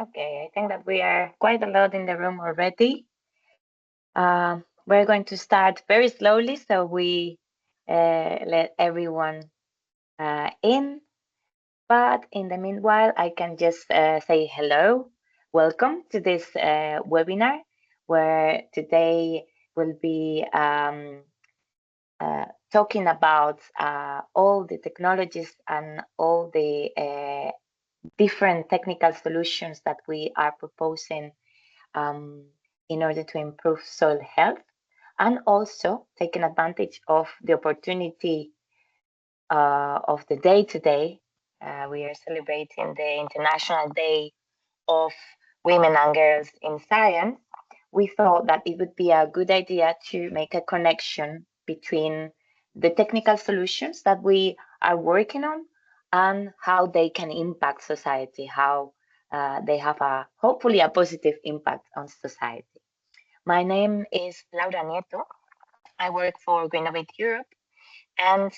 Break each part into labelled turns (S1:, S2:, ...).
S1: Okay, I think that we are quite a lot in the room already. We're going to start very slowly so we let everyone in. But in the meanwhile, I can just say hello. Welcome to this webinar where today we'll be talking about all the technologies and all the different technical solutions that we are proposing in order to improve soil health, and also taking advantage of the opportunity of the day today. We are celebrating the International Day of Women and Girls in Science. We thought that it would be a good idea to make a connection between the technical solutions that we are working on and how they can impact society, how they have hopefully a positive impact on society. My name is Laura Nieto. I work for Greenovate Europe, and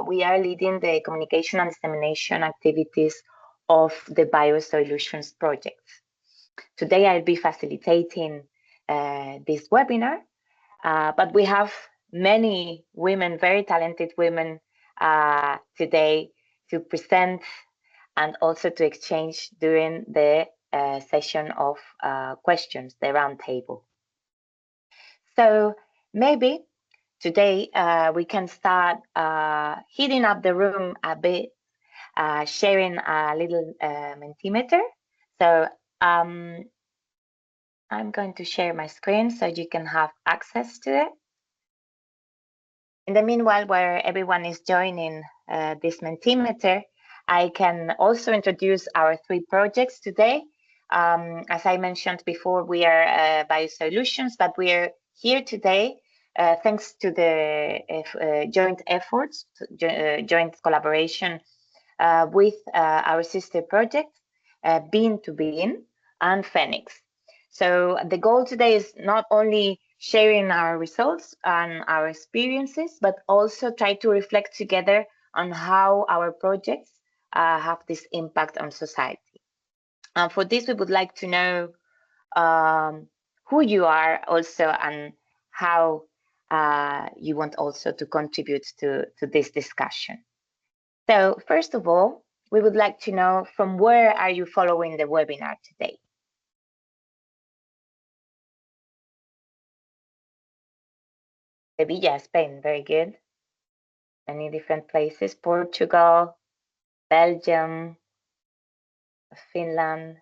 S1: we are leading the communication and dissemination activities of the bioSOILUTIONS project. Today I'll be facilitating this webinar, but we have many women, very talented women today to present and also to exchange during the session of questions, the roundtable. So maybe today we can start heating up the room a bit, sharing a little Mentimeter. So I'm going to share my screen so you can have access to it. In the meanwhile, where everyone is joining this Mentimeter, I can also introduce our 3 projects today. As I mentioned before, we are bioSOILUTIONS, but we are here today thanks to the joint efforts, joint collaboration with our sister projects, Bin2Bean and FENIX. So the goal today is not only sharing our results and our experiences, but also try to reflect together on how our projects have this impact on society. And for this, we would like to know who you are also and how you want also to contribute to this discussion. So first of all, we would like to know from where are you following the webinar today? Sevilla, Spain, very good. Many different places, Portugal, Belgium, Finland,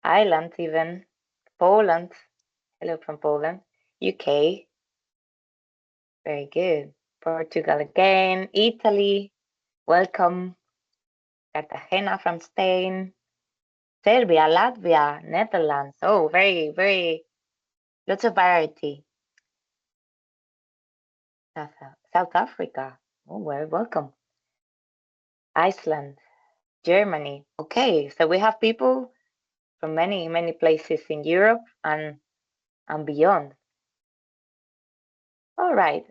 S1: Ireland even, Poland, hello from Poland, UK, very good. Portugal again, Italy, welcome. Cartagena from Spain, Serbia, Latvia, Netherlands. Oh, very, lots of variety. South Africa, oh, very welcome. Iceland, Germany. Okay, so we have people from many places in Europe and beyond. All right.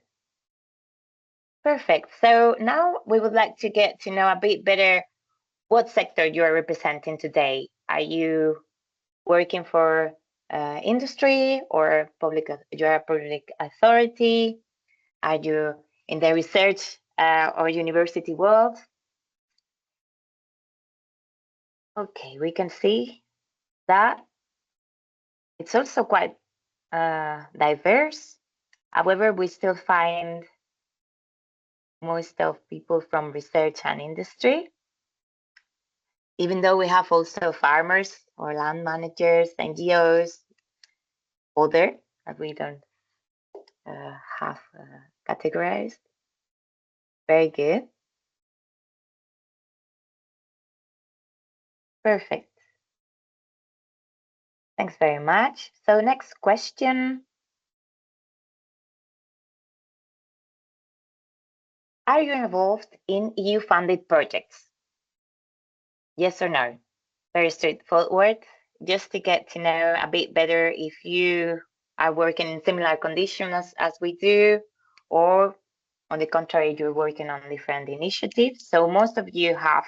S1: Perfect. So now we would like to get to know a bit better what sector you are representing today. Are you working for industry or you are a public authority? Are you in the research or university world? Okay, we can see that it's also quite diverse. However, we still find most of people from research and industry, even though we have also farmers or land managers, NGOs, other that we don't have categorized. Very good. Perfect. Thanks very much. So next question. Are you involved in EU-funded projects? Yes or no? Very straightforward. Just to get to know a bit better if you are working in similar conditions as we do, or on the contrary, you're working on different initiatives. So most of you have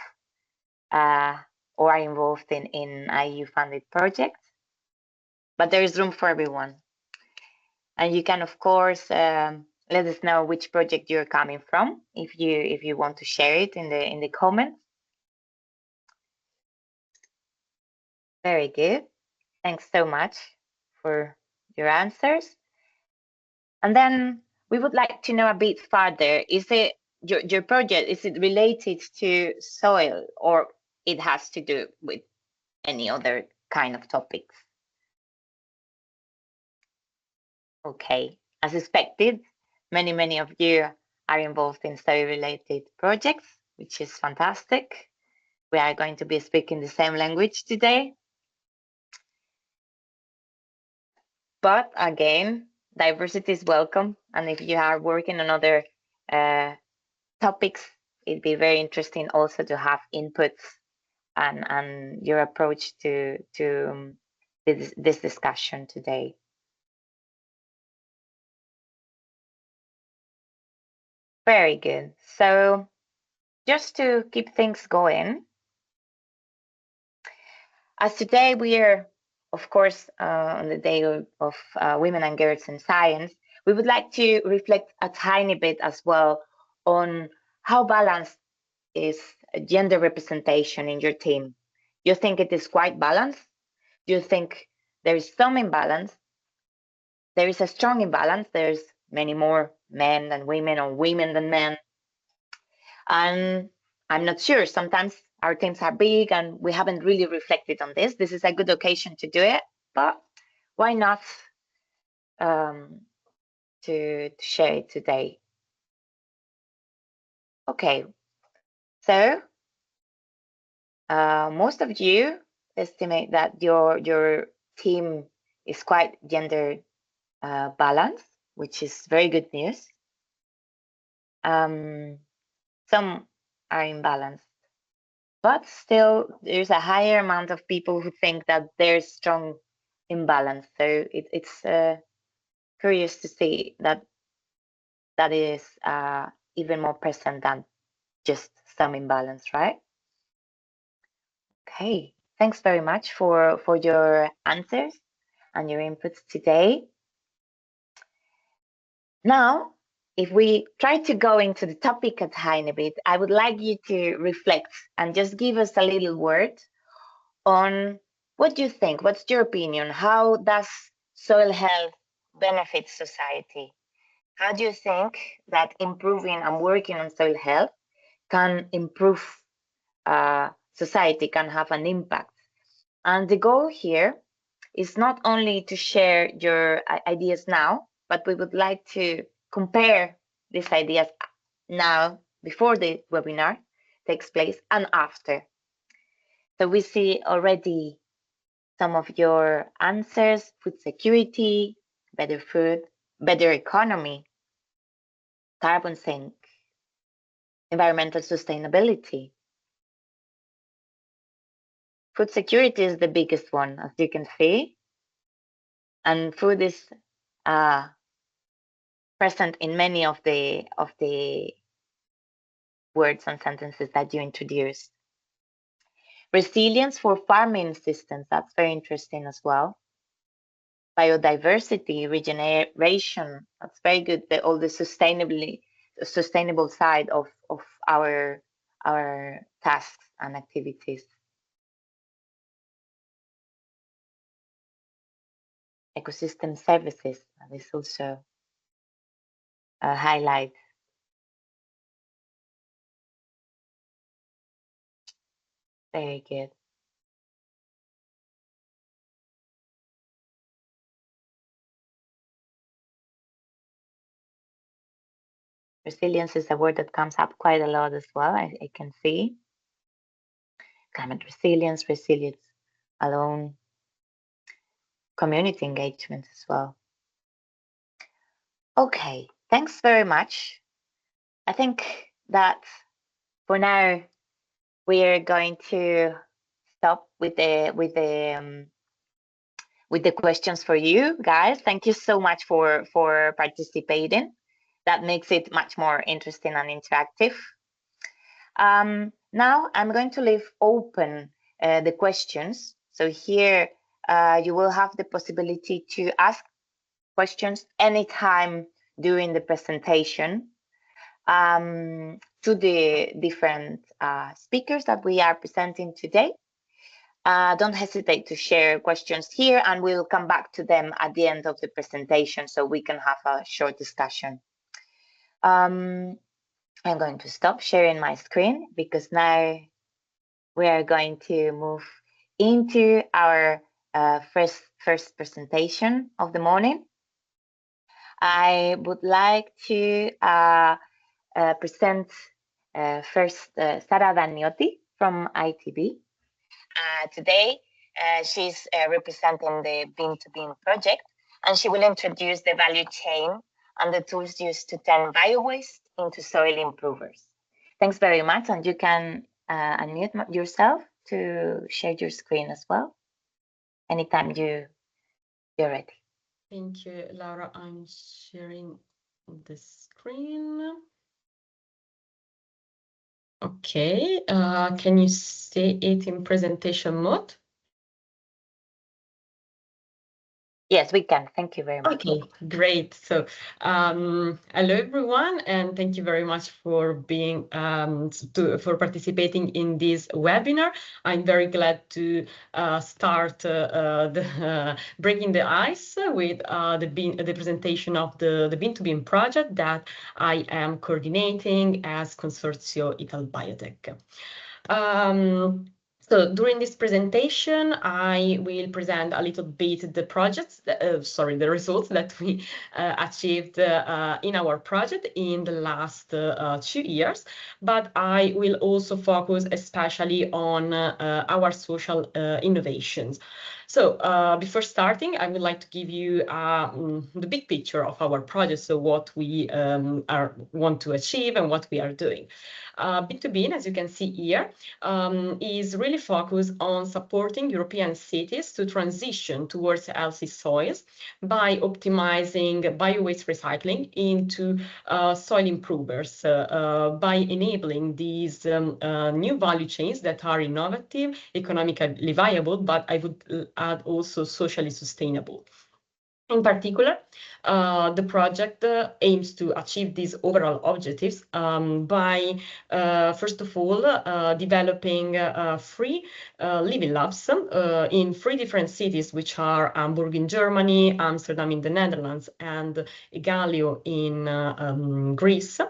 S1: or are involved in IU-funded projects. But there is room for everyone. And you can, of course, let us know which project you're coming from if you want to share it in the comments. Very good. Thanks so much for your answers. And then we would like to know a bit further. Is it your project, is it related to soil, or it has to do with any other kind of topics? Okay, as expected, many of you are involved in soil-related projects, which is fantastic. We are going to be speaking the same language today. But again, diversity is welcome. And if you are working on other topics, it'd be very interesting also to have inputs and your approach to this discussion today. Very good. So just to keep things going, as today we are, of course, on the day of Women and Girls in Science, we would like to reflect a tiny bit as well on how balanced is gender representation in your team. You think it is quite balanced? Do you think there is some imbalance? There is a strong imbalance. There's many more men than women or women than men. And I'm not sure. Sometimes our teams are big and we haven't really reflected on this. This is a good occasion to do it, but why not to share it today? Okay, so most of you estimate that your team is quite gender balanced, which is very good news. Some are imbalanced, but still there's a higher amount of people who think that there's strong imbalance. So it's curious to see that is even more present than just some imbalance, right? Okay, thanks very much for your answers and your inputs today. Now, if we try to go into the topic a tiny bit, I would like you to reflect and just give us a little word on what you think. What's your opinion? How does soil health benefit society? How do you think that improving and working on soil health can improve society, can have an impact? And the goal here is not only to share your ideas now, but we would like to compare these ideas now, before the webinar takes place, and after. So we see already some of your answers: food security, better food, better economy, carbon sink, environmental sustainability. Food security is the biggest one, as you can see, and food is present in many of the words and sentences that you introduced. Resilience for farming systems, that's very interesting as well. Biodiversity, regeneration, that's very good. All the sustainable side of our tasks and activities. Ecosystem services, that is also a highlight. Very good. Resilience is a word that comes up quite a lot as well, I can see. Climate resilience, resilience alone, community engagement as well. Okay, thanks very much. I think that for now we're going to stop with the questions for you guys. Thank you so much for participating. That makes it much more interesting and interactive. Now I'm going to leave open the questions. So here you will have the possibility to ask questions anytime during the presentation to the different speakers that we are presenting today. Don't hesitate to share questions here, and we'll come back to them at the end of the presentation so we can have a short discussion. I'm going to stop sharing my screen because now we are going to move into our first presentation of the morning. I would like to present first Sara Daniotti from ITB. Today, she's representing the Bin2Bean project, and she will introduce the value chain and the tools used to turn biowaste into soil improvers. Thanks very much, and you can unmute yourself to share your screen as well anytime you're ready.
S2: Thank you, Laura. I'm sharing the screen. Okay, can you see it in presentation mode?
S1: Yes, we can. Thank you very much.
S2: Okay, great. So, hello everyone, and thank you very much for being for participating in this webinar. I'm very glad to start breaking the ice with the presentation of the Bin2Bean project that I am coordinating as Consortio Ital Biotech. So during this presentation, I will present a little bit the projects, the results that we achieved in our project in the last 2 years. But I will also focus especially on our social innovations. So before starting, I would like to give you the big picture of our project, so what we want to achieve and what we are doing. Bin2Bean, as you can see here, is really focused on supporting European cities to transition towards healthy soils by optimizing biowaste recycling into soil improvers, by enabling these new value chains that are innovative, economically viable, but I would add also socially sustainable. In particular, the project aims to achieve these overall objectives by, first of all, developing free living labs in 3 different cities, which are Hamburg in Germany, Amsterdam in the Netherlands, and Galio in Greece,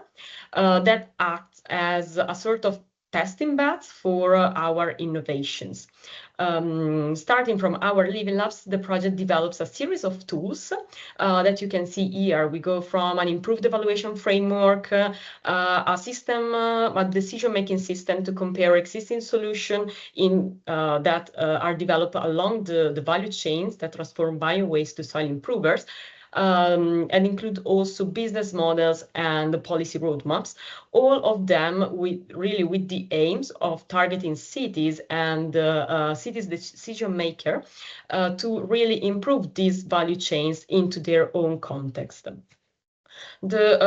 S2: that acts as a sort of testing beds for our innovations. Starting from our living labs, the project develops a series of tools that you can see here. We go from an improved evaluation framework, a system, a decision-making system to compare existing solutions that are developed along the value chains that transform biowaste to soil improvers, and include also business models and policy roadmaps, all of them with the aims of targeting cities and cities decision maker to really improve these value chains into their own context. The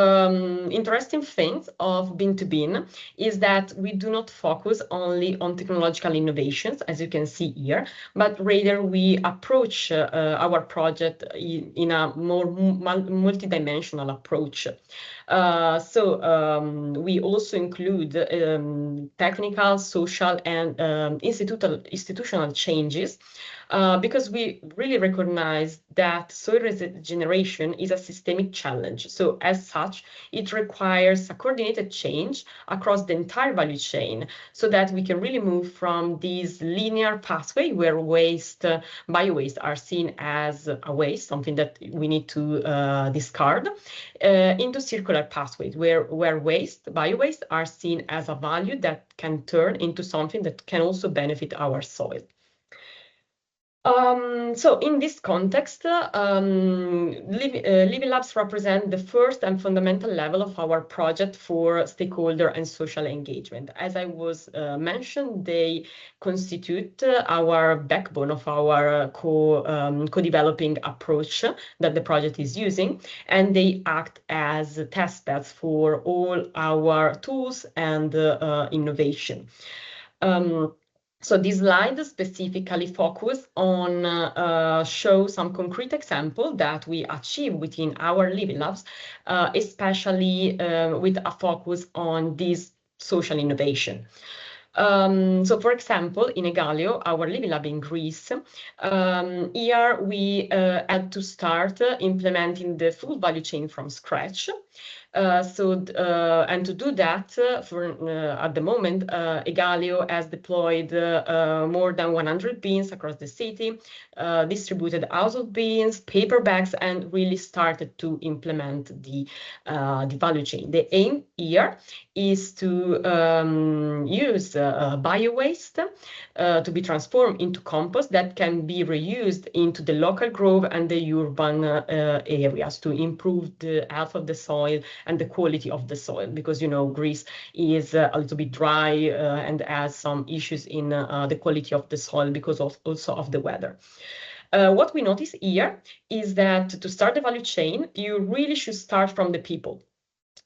S2: interesting thing of Bin2Bean is that we do not focus only on technological innovations, as you can see here, but rather we approach our project in a more multidimensional approach. We also include technical, social, and institutional changes because we really recognize that soil regeneration is a systemic challenge. So as such, it requires a coordinated change across the entire value chain so that we can really move from this linear pathway where biowaste are seen as a waste, something that we need to discard, into circular pathways where biowaste are seen as a value that can turn into something that can also benefit our soil. So in this context, Living Labs represent the first and fundamental level of our project for stakeholder and social engagement. As I was mentioned, they constitute our backbone of our co-developing approach that the project is using, and they act as test beds for all our tools and innovation. So this slide specifically focus on show some concrete example that we achieve within our living labs, especially with a focus on this social innovation. So, for example, in Egaleo, our living lab in Greece, here we had to start implementing the full value chain from scratch. And to do that, at the moment, Egaleo has deployed more than 100 bins across the city, distributed household bins, paper bags, and really started to implement the value chain. The aim here is to use bio-waste to be transformed into compost that can be reused into the local grove and the urban areas to improve the health of the soil and the quality of the soil, because Greece is a little bit dry and has some issues in the quality of the soil because also of the weather. What we notice here is that to start the value chain, you really should start from the people.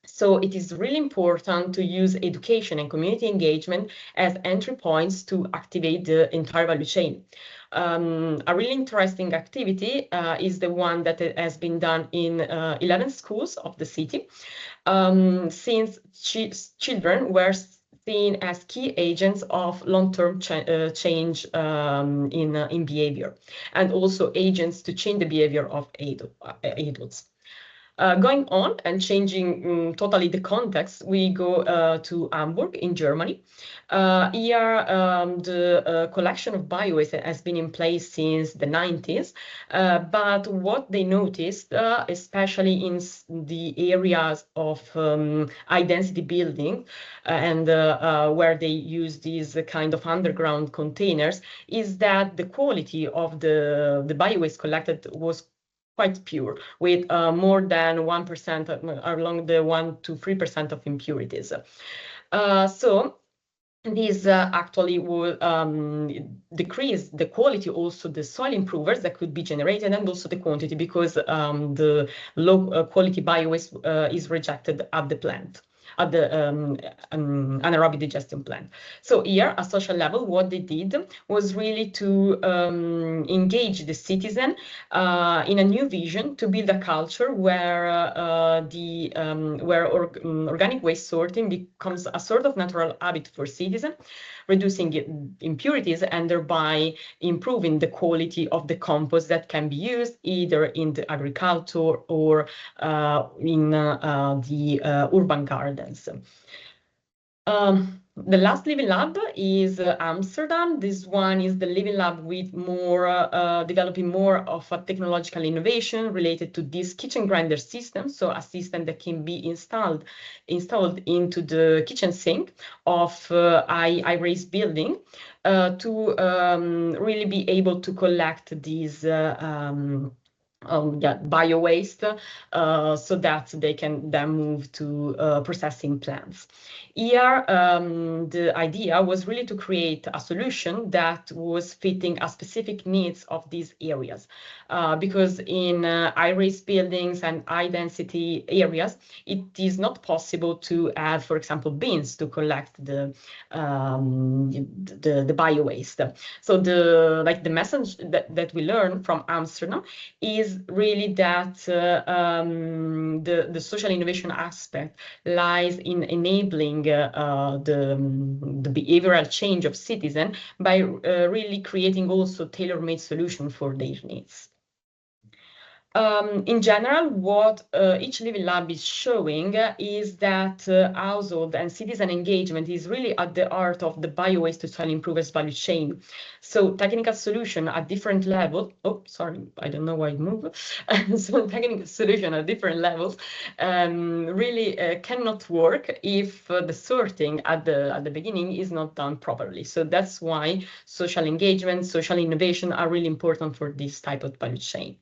S2: So it is really important to use education and community engagement as entry points to activate the entire value chain. A really interesting activity is the one that has been done in 11 schools of the city, since children were seen as key agents of long-term change in behavior, and also agents to change the behavior of adults. Going on and changing totally the context, we go to Hamburg in Germany. Here, the collection of biowaste has been in place since the 90s, but what they noticed, especially in the areas of high-density building and where they use these kind of underground containers, is that the quality of the biowaste collected was quite pure, with more than 1% along the 1 to 3% of impurities. So this actually will decrease the quality, also the soil improvers that could be generated, and also the quantity, because the low quality biowaste is rejected at the plant, at the anaerobic digestion plant. So here, at social level, what they did was really to engage the citizen in a new vision to build a culture where organic waste sorting becomes a sort of natural habit for citizens, reducing impurities and thereby improving the quality of the compost that can be used either in the agriculture or in the urban gardens. The last living lab is Amsterdam. This one is the living lab with more developing more of a technological innovation related to this kitchen grinder system. So a system that can be installed into the kitchen sink of high-rise building to really be able to collect these bio-waste so that they can then move to processing plants. Here, the idea was really to create a solution that was fitting a specific needs of these areas, because in high-rise buildings and high-density areas, it is not possible to have, for example, bins to collect the bio-waste. So the message that we learned from Amsterdam is really that the social innovation aspect lies in enabling the behavioral change of citizens by really creating also tailor-made solutions for their needs. In general, what each living lab is showing is that household and citizen engagement is really at the heart of the biowaste-to-soil improvers value chain. So technical solution at different levels, oh, sorry, I don't know why it moved. So technical solution at different levels really cannot work if the sorting at the beginning is not done properly. So that's why social engagement, social innovation are really important for this type of value chain.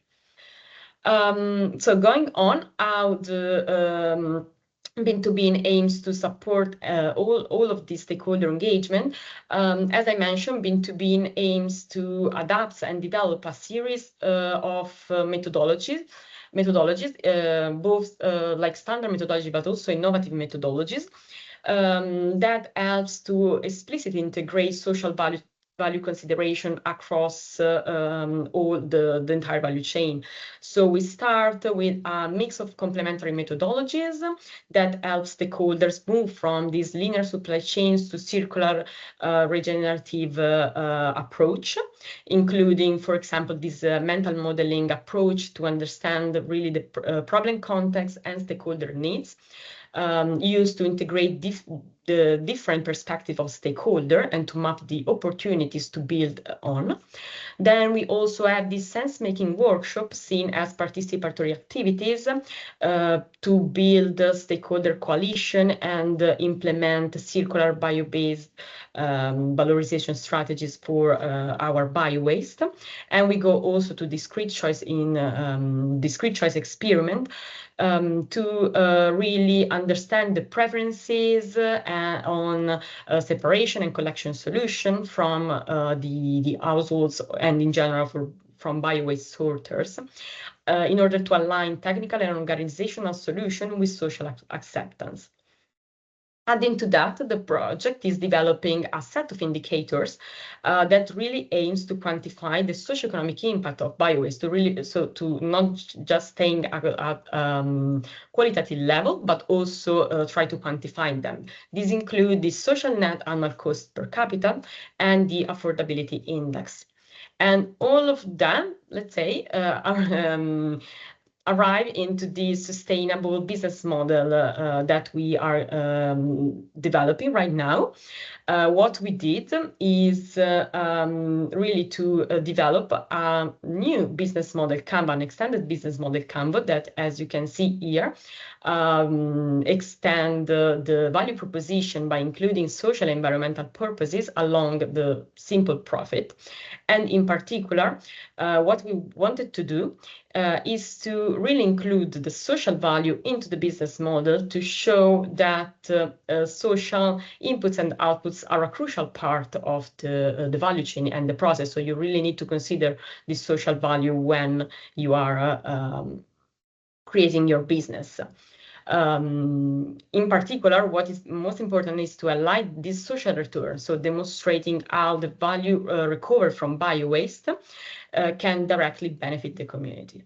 S2: So going on, how the Bin2Bean aims to support all of this stakeholder engagement. As I mentioned, Bin2Bean aims to adapt and develop a series of methodologies, both like standard methodology, but also innovative methodologies that helps to explicitly integrate social value value consideration across all the entire value chain. So we start with a mix of complementary methodologies that help stakeholders move from these linear supply chains to circular regenerative approach, including, for example, this mental modeling approach to understand really the problem context and stakeholder needs, used to integrate the different perspective of stakeholder and to map the opportunities to build on. Then we also have these sense-making workshops seen as participatory activities to build a stakeholder coalition and implement circular bio-based valorization strategies for our bio-waste. And we go also to discrete choice in discrete choice experiment to really understand the preferences on separation and collection solution from the households and in general from bio-waste sorters in order to align technical and organizational solution with social acceptance. Adding to that, the project is developing a set of indicators that really aims to quantify the socioeconomic impact of biowaste, to not just staying at qualitative level, but also try to quantify them. These include the social net annual cost per capita and the affordability index. And all of them, let's say, arrive into the sustainable business model that we are developing right now. What we did is really to develop a new business model Canva, an extended business model Canva that, as you can see here, extend the value proposition by including social and environmental purposes along the simple profit. And in particular, what we wanted to do is to really include the social value into the business model to show that social inputs and outputs are a crucial part of the value chain and the process. So you really need to consider this social value when you are creating your business. In particular, what is most important is to highlight this social return, so demonstrating how the value recovered from bio-waste can directly benefit the community.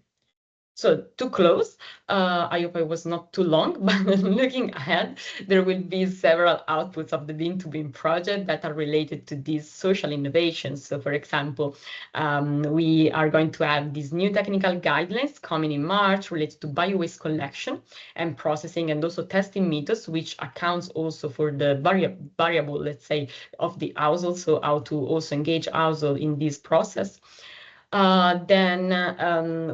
S2: So to close, I hope I was not too long, but looking ahead, there will be several outputs of the Bin2Bean project that are related to these social innovations. So for example, we are going to have these new technical guidelines coming in March related to bio-waste collection and processing, and also testing methods, which accounts also for the variable, let's say, of the household, so how to also engage household in this process. Then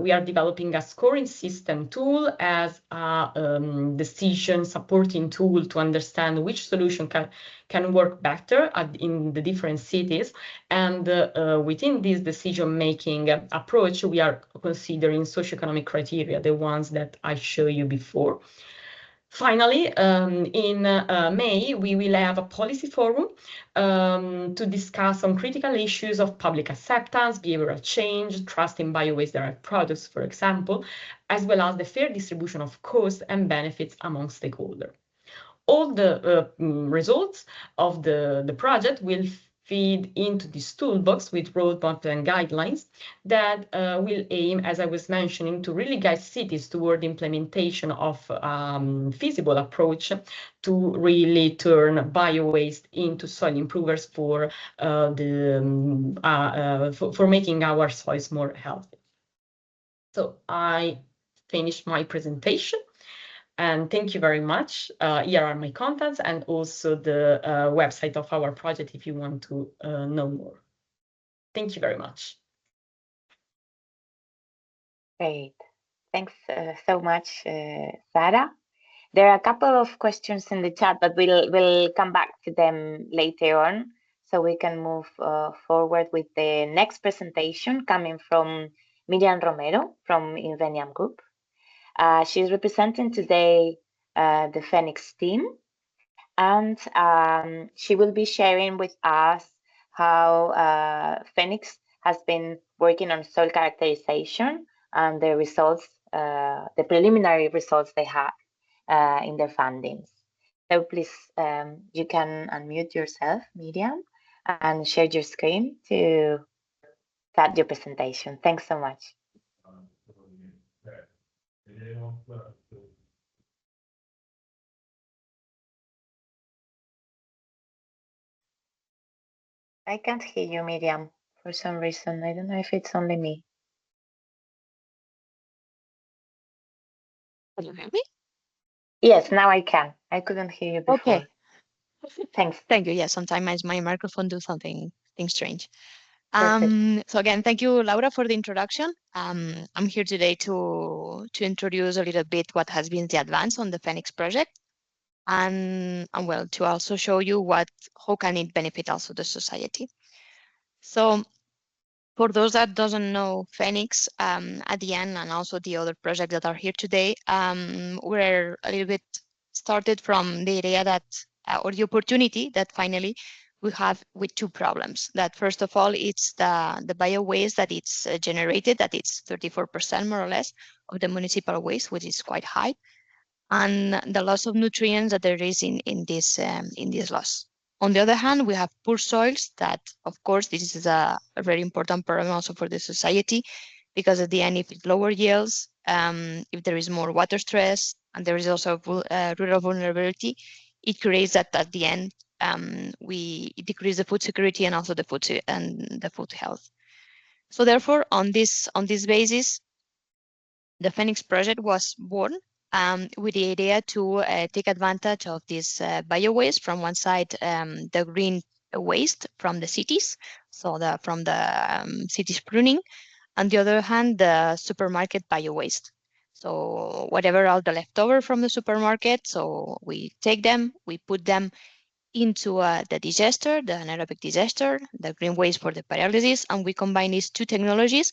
S2: we are developing a scoring system tool as a decision supporting tool to understand which solution can work better in the different cities. And within this decision-making approach, we are considering socioeconomic criteria, the ones that I showed you before. Finally, in May, we will have a policy forum to discuss on critical issues of public acceptance, behavioral change, trust in bio-waste-derived products, for example, as well as the fair distribution of costs and benefits among stakeholders. All the results of the project will feed into this toolbox with roadmap and guidelines that will aim, as I was mentioning, to really guide cities toward the implementation of feasible approach to really turn bio-waste into soil improvers for making our soils more healthy. So I finished my presentation. And thank you very much. Here are my contacts and also the website of our project if you want to know more. Thank you very much.
S1: Great. Thanks so much, Sara. There are a couple of questions in the chat, but we'll come back to them later on, so we can move forward with the next presentation coming from Miriam Romero from Inveniam Group. She's representing today the FENIX team, and she will be sharing with us how FENIX has been working on soil characterization and the results, the preliminary results they have in their findings. So please, you can unmute yourself, Miriam, and share your screen to start your presentation. Thanks so much. I can't hear you, Miriam, for some reason. I don't know if it's only me.
S3: Can you hear me?
S1: Yes, now I can. I couldn't hear you
S3: Okay.
S1: before. Thanks.
S3: Thank you. Yeah, sometimes my microphone do something strange.
S1: Perfect.
S3: So again, thank you, Laura, for the introduction. I'm here today to introduce a little bit what has been the advance on the FENIX project, and well, to also show you how can it benefit also the society. So for those that doesn't know FENIX, at the end, and also the other projects that are here today, we're a little bit started from the idea that, or the opportunity that finally we have with two problems. That first of all, it's the bio waste that it's generated, that it's 34% more or less of the municipal waste, which is quite high, and the loss of nutrients that there is in this loss. On the other hand, we have poor soils that, of course, this is a very important problem also for the society, because at the end, if it lower yields, if there is more water stress, and there is also rural vulnerability, it creates that at the end, we decrease the food security and also the food health. So therefore, on this basis, the FENIX project was born with the idea to take advantage of this bio-waste. From one side, the green waste from the cities, so from the cities pruning, on the other hand, the supermarket bio-waste. So whatever are the leftover from the supermarket, so we take them, we put them into the digester, the anaerobic digester, the green waste for the pyrolysis, and we combine these two technologies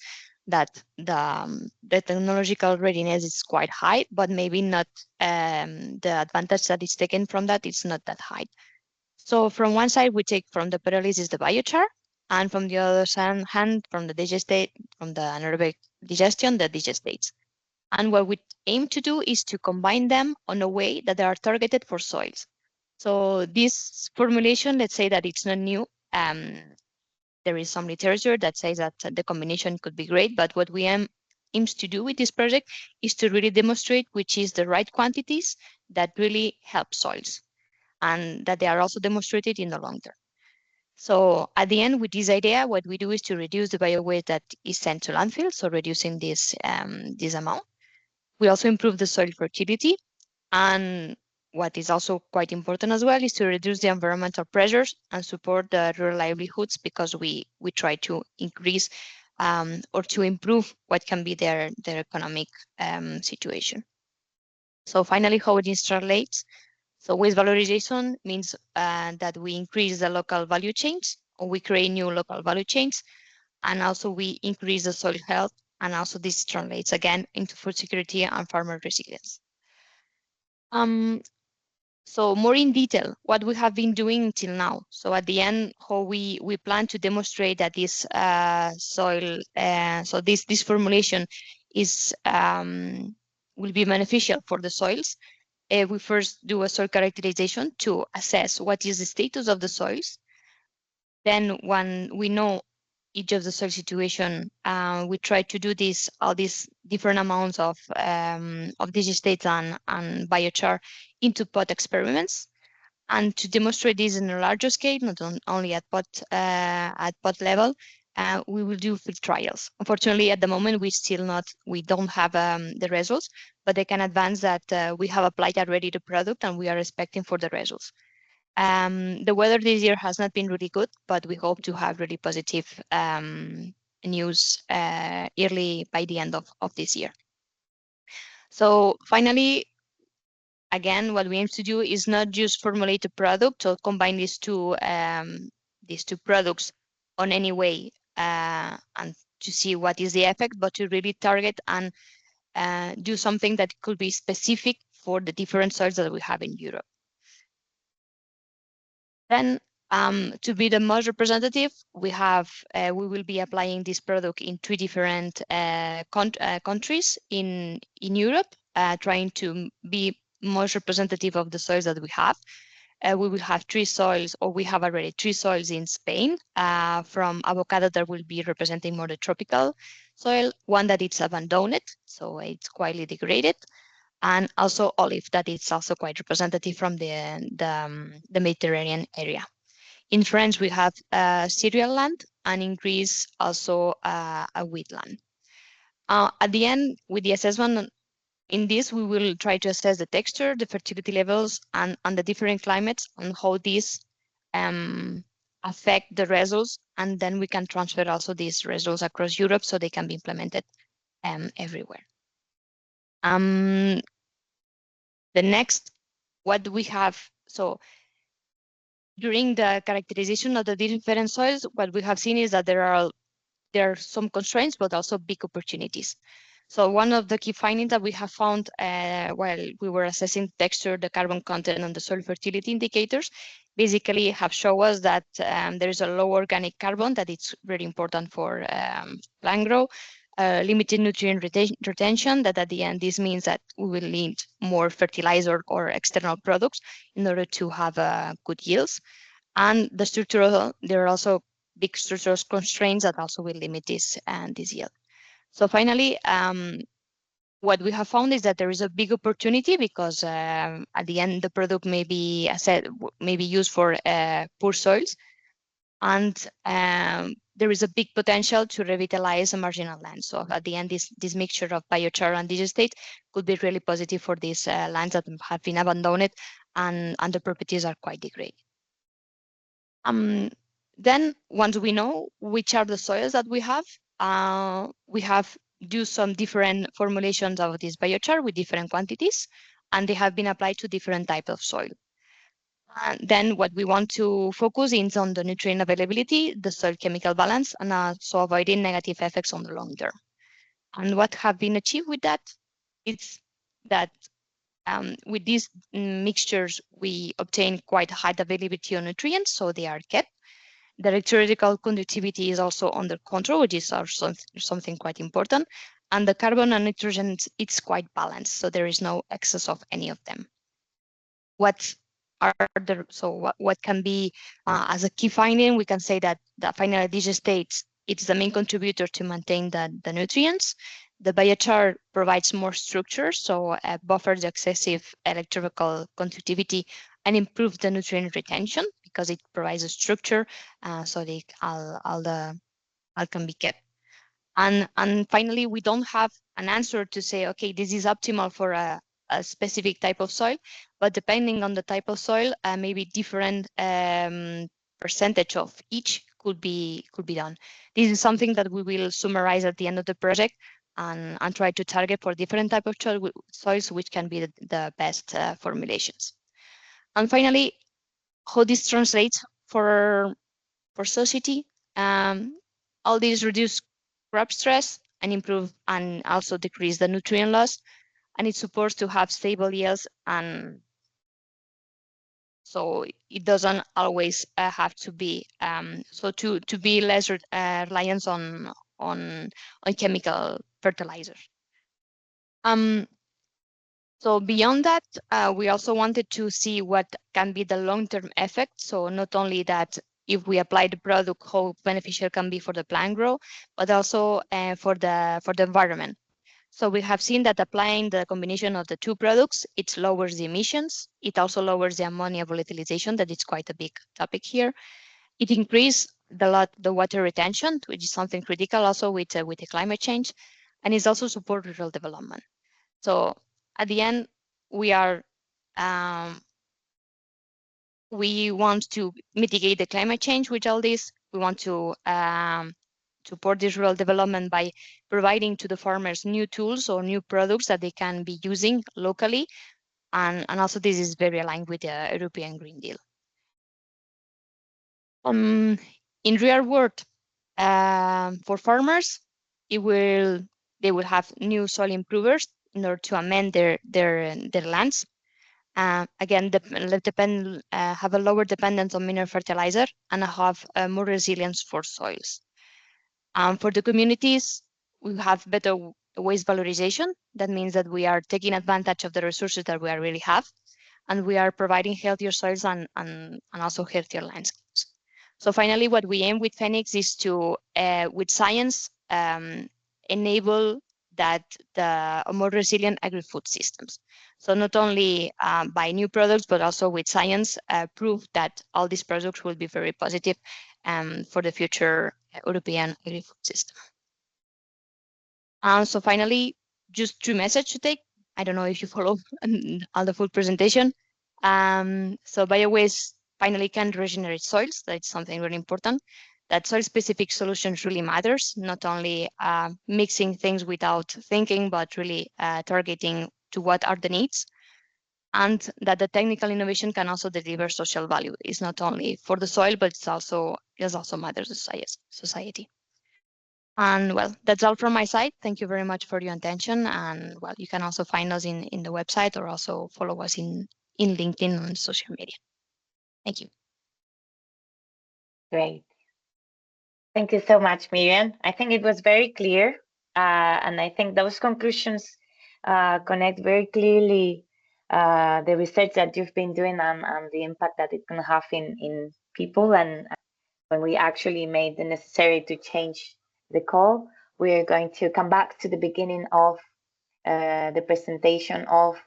S3: that the technological readiness is quite high, but maybe not the advantage that is taken from that, it's not that high. So from one side, we take from the pyrolysis the biochar, and from the other hand, from the digestate, from the anaerobic digestion, the digestates. And what we aim to do is to combine them on a way that they are targeted for soils. So this formulation, let's say that it's not new. There is some literature that says that the combination could be great, but what we aims to do with this project is to really demonstrate which is the right quantities that really help soils, and that they are also demonstrated in the long term. So at the end, with this idea, what we do is to reduce the biowaste that is sent to landfill, so reducing this amount. We also improve the soil fertility, and what is also quite important as well is to reduce the environmental pressures and support the rural livelihoods, because we try to increase or to improve what can be their economic situation. So finally, how it translates. So waste valorization means that we increase the local value chains, or we create new local value chains, and also we increase the soil health, and also this translates again into food security and farmer resilience. So more in detail, what we have been doing until now. So at the end, how we plan to demonstrate that this soil, so this formulation is will be beneficial for the soils. We first do a soil characterization to assess what is the status of the soils. Then when we know each of the soil situation, we try to do all these different amounts of digestates and biochar into pot experiments, and to demonstrate this in a larger scale, not only at pot level. We will do field trials. Unfortunately, at the moment, we don't have the results, but I can advance that we have applied already the product, and we are expecting for the results. The weather this year has not been really good, but we hope to have really positive news early by the end of this year. So finally, again, what we aim to do is not just formulate a product or combine these two products on any way and to see what is the effect, but to really target and do something that could be specific for the different soils that we have in Europe. Then, to be the most representative, we will be applying this product in 3 different countries in Europe, trying to be most representative of the soils that we have. we will have 3 soils, or we have already 3 soils in Spain, from avocado that will be representing more the tropical soil, one that it's abandoned, so it's quietly degraded, and also olive that it's also quite representative from the Mediterranean area. In France, we have cereal land, and in Greece also a wheat land. At the end, with the assessment, in this, we will try to assess the texture, the fertility levels, and the different climates, and how these affect the results. And then we can transfer also these results across Europe so they can be implemented everywhere. The next, what we have, so during the characterization of the different soils, what we have seen is that there are some constraints, but also big opportunities. So one of the key findings that we have found while we were assessing texture, the carbon content, and the soil fertility indicators, basically have shown us that there is a low organic carbon that it's very important for plant growth, limited nutrient retention, that at the end, this means that we will need more fertilizer or external products in order to have good yields. And the structural, there are also big structural constraints that also will limit this yield. So finally, what we have found is that there is a big opportunity because at the end, the product may be used for poor soils, and there is a big potential to revitalize a marginal land. So at the end, this mixture of biochar and digestate could be really positive for these lands that have been abandoned and the properties are quite degraded. Then once we know which are the soils that we have do some different formulations of this biochar with different quantities, and they have been applied to different types of soil. And then what we want to focus is on the nutrient availability, the soil chemical balance, and also avoiding negative effects on the long term. And what have been achieved with that? It's that with these mixtures, we obtain quite high availability of nutrients, so they are kept. The electrolytical conductivity is also under control, which is also something quite important. And the carbon and nitrogen, it's quite balanced, so there is no excess of any of them. What can be as a key finding? We can say that the final digestate, it's the main contributor to maintain the nutrients. The biochar provides more structure, so buffers the excessive electrolytical conductivity and improves the nutrient retention because it provides a structure, so they all can be kept. And finally, we don't have an answer to say, okay, this is optimal for a specific type of soil, but depending on the type of soil, maybe different percentage of each could be done. This is something that we will summarize at the end of the project and try to target for different type of soils, which can be the best formulations. And finally, how this translates for society. All these reduce crop stress and improve and also decrease the nutrient loss, and it's supposed to have stable yields, and so it doesn't always have to be so to be less reliance on chemical fertilizers. So beyond that, we also wanted to see what can be the long-term effect. So not only that, if we apply the product, how beneficial can be for the plant growth, but also for the environment. So we have seen that applying the combination of the two products, it lowers the emissions. It also lowers the ammonia volatilization, that is quite a big topic here. It increases the water retention, which is something critical also with the climate change, and it also support rural development. So at the end, we want to mitigate the climate change with all this. We want to support this rural development by providing to the farmers new tools or new products that they can be using locally. And also this is very aligned with the European Green Deal. In real world, for farmers, they will have new soil improvers in order to amend their lands. Again, have a lower dependence on mineral fertilizer and have more resilience for soils. For the communities, we have better waste valorization. That means that we are taking advantage of the resources that we already have. and we are providing healthier soils and also healthier landscapes. So finally, what we aim with FENIX is to, with science, enable that the more resilient agri-food systems. So not only by new products, but also with science, prove that all these products will be very positive for the future European agri-food system. So finally, just two messages to take. I don't know if you follow all the full presentation. So biowaste finally can regenerate soils. That's something really important. That soil-specific solutions really matters, not only mixing things without thinking, but really targeting to what are the needs. And that the technical innovation can also deliver social value. It's not only for the soil, but it also matters to society. And well, that's all from my side. Thank you very much for your attention. And well, you can also find us in the website or also follow us in LinkedIn and social media. Thank you.
S1: Great. Thank you so much, Miriam. I think it was very clear. And I think those conclusions connect very clearly the research that you've been doing and the impact that it can have in people. And when we actually made the necessary to change the call, we're going to come back to the beginning of the presentation of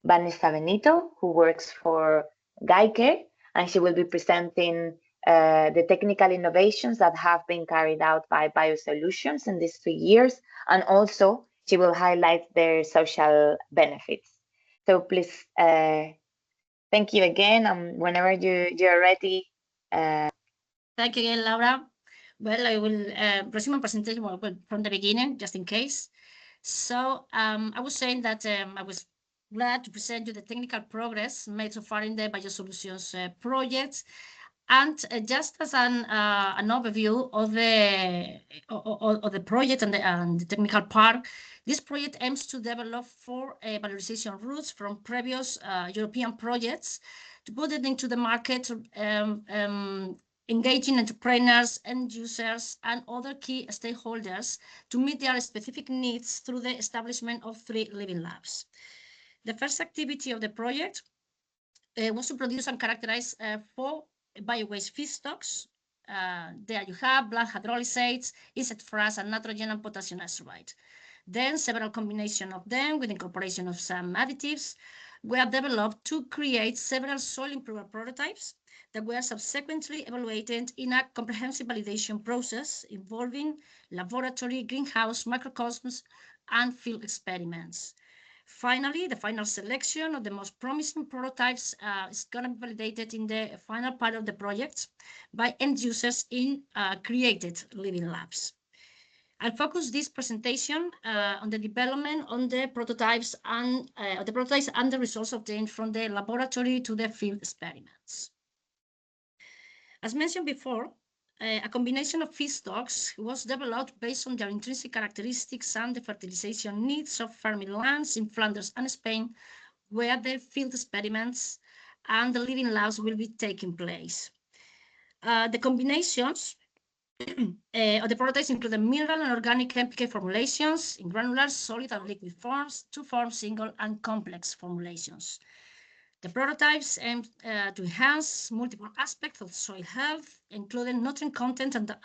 S1: Vanessa Benito, who works for Geiger, and she will be presenting the technical innovations that have been carried out by BioSOILUTIONS in these 3 years, and also she will highlight their social benefits. So please, thank you again, whenever you're ready.
S4: Thank you again, Laura. Well, I will resume my presentation from the beginning, just in case. So I was saying that I was glad to present you the technical progress made so far in the BioSOILUTIONS project. And just as an overview of the project and the technical part, this project aims to develop 4 valorization routes from previous European projects to put it into the market, engaging entrepreneurs, end users, and other key stakeholders to meet their specific needs through the establishment of 3 living labs. The first activity of the project was to produce and characterize 4 biowaste feedstocks. There you have blood hydrolysates, insect frass, and nitrogen and potassium ascorbate. Then several combinations of them with incorporation of some additives were developed to create several soil improver prototypes that were subsequently evaluated in a comprehensive validation process involving laboratory, greenhouse, microcosms, and field experiments. Finally, the final selection of the most promising prototypes is going to be validated in the final part of the project by end users in created living labs. I'll focus this presentation on the development on the prototypes and the results obtained from the laboratory to the field experiments. As mentioned before, a combination of feedstocks was developed based on their intrinsic characteristics and the fertilization needs of farming lands in Flanders and Spain, where the field experiments and the living labs will be taking place. The combinations of the prototypes include the mineral and organic NPK formulations in granular, solid, and liquid forms, 2-form, single, and complex formulations. The prototypes aim to enhance multiple aspects of soil health, including nutrient content and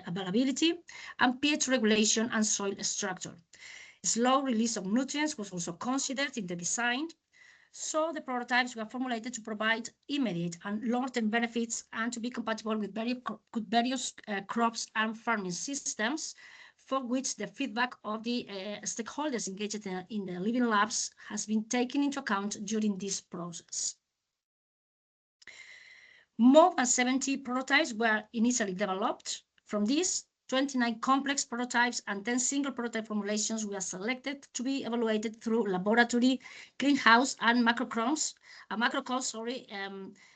S4: availability, and pH regulation and soil structure. Slow release of nutrients was also considered in the design. So the prototypes were formulated to provide immediate and long-term benefits and to be compatible with various crops and farming systems, for which the feedback of the stakeholders engaged in the living labs has been taken into account during this process. More than 70 prototypes were initially developed. From these, 29 complex prototypes and 10 single prototype formulations were selected to be evaluated through laboratory, greenhouse, and macrocosms,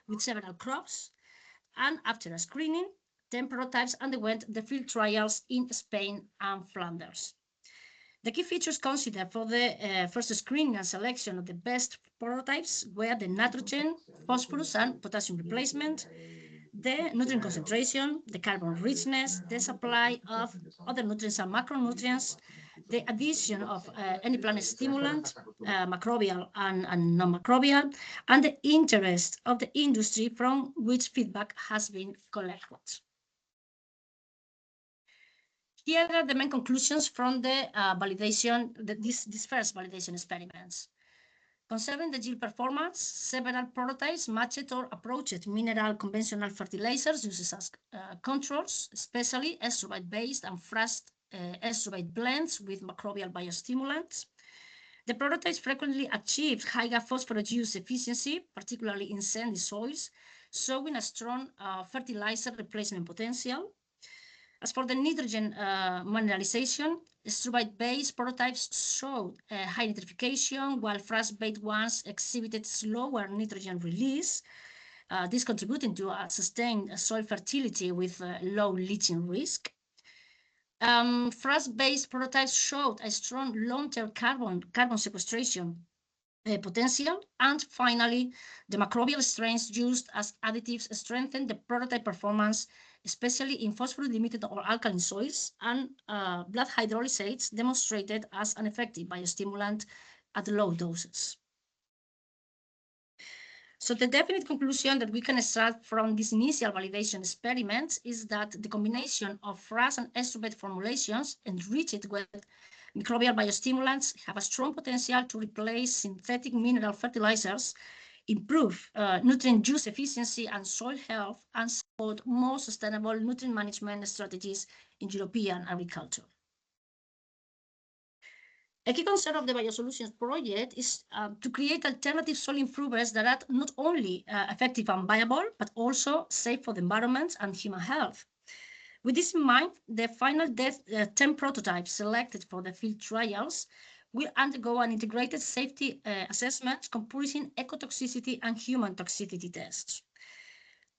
S4: with several crops. And after a screening, 10 prototypes underwent the field trials in Spain and Flanders. The key features considered for the first screening and selection of the best prototypes were the nitrogen, phosphorus, and potassium replacement, the nutrient concentration, the carbon richness, the supply of other nutrients and macronutrients, the addition of any plant stimulant, microbial and non-microbial, and the interest of the industry from which feedback has been collected. Here are the main conclusions from the validation, these first validation experiments. Concerning the yield performance, several prototypes matched or approached mineral conventional fertilizers used as controls, especially estrobite-based and frost estrobite blends with microbial biostimulants. The prototypes frequently achieved higher phosphorus use efficiency, particularly in sandy soils, showing a strong fertilizer replacement potential. As for the nitrogen mineralization, strobite-based prototypes showed high nitrification, while frost-based ones exhibited slower nitrogen release, this contributing to a sustained soil fertility with low leaching risk. Frost-based prototypes showed a strong long-term carbon sequestration potential. And finally, the microbial strains used as additives strengthened the prototype performance, especially in phosphorus-limited or alkaline soils, and blood hydrolysates demonstrated as an effective biostimulant at low doses. So the definite conclusion that we can extract from these initial validation experiments is that the combination of frost and estrobate formulations enriched with microbial biostimulants have a strong potential to replace synthetic mineral fertilizers, improve nutrient use efficiency and soil health, and support more sustainable nutrient management strategies in European agriculture. A key concern of the BioSolutions project is to create alternative soil improvers that are not only effective and viable, but also safe for the environment and human health. With this in mind, the final 10 prototypes selected for the field trials will undergo an integrated safety assessment comprising ecotoxicity and human toxicity tests.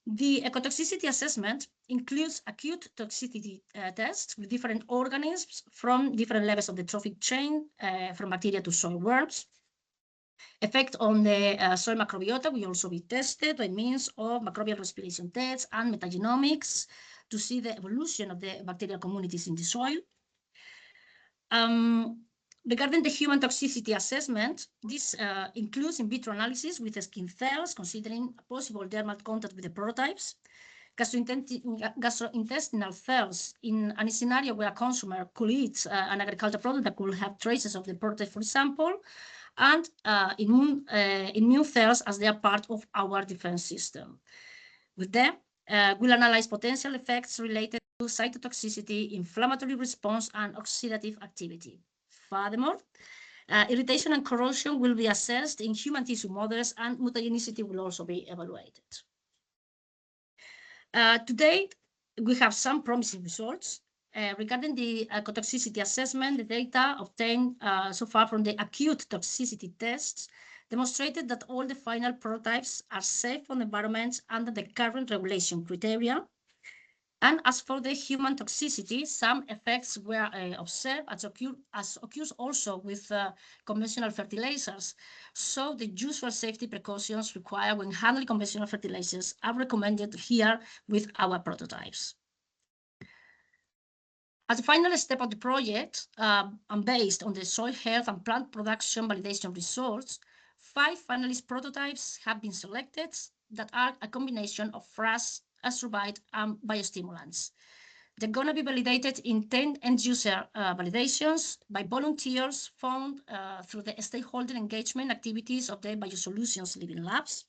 S4: The ecotoxicity assessment includes acute toxicity tests with different organisms from different levels of the trophic chain, from bacteria to soil worms. Effect on the soil microbiota will also be tested by means of microbial respiration tests and metagenomics to see the evolution of the bacterial communities in the soil. Regarding the human toxicity assessment, this includes in vitro analysis with skin cells, considering possible dermal contact with the prototypes, gastrointestinal cells in a scenario where a consumer could eat an agricultural product that could have traces of the prototype, for example, and immune cells as they are part of our defense system. With them, we'll analyze potential effects related to cytotoxicity, inflammatory response, and oxidative activity. Furthermore, irritation and corrosion will be assessed in human tissue models, and mutagenicity will also be evaluated. To date, we have some promising results. Regarding the ecotoxicity assessment, the data obtained so far from the acute toxicity tests demonstrated that all the final prototypes are safe on the environment under the current regulation criteria. And as for the human toxicity, some effects were observed as occurs also with conventional fertilizers. So the usual safety precautions required when handling conventional fertilizers are recommended here with our prototypes. As a final step of the project, and based on the soil health and plant production validation results, 5 finalist prototypes have been selected that are a combination of frost, astrobite, and biostimulants. They're going to be validated in 10 end-user validations by volunteers found through the stakeholder engagement activities of the BioSolutions Living Labs.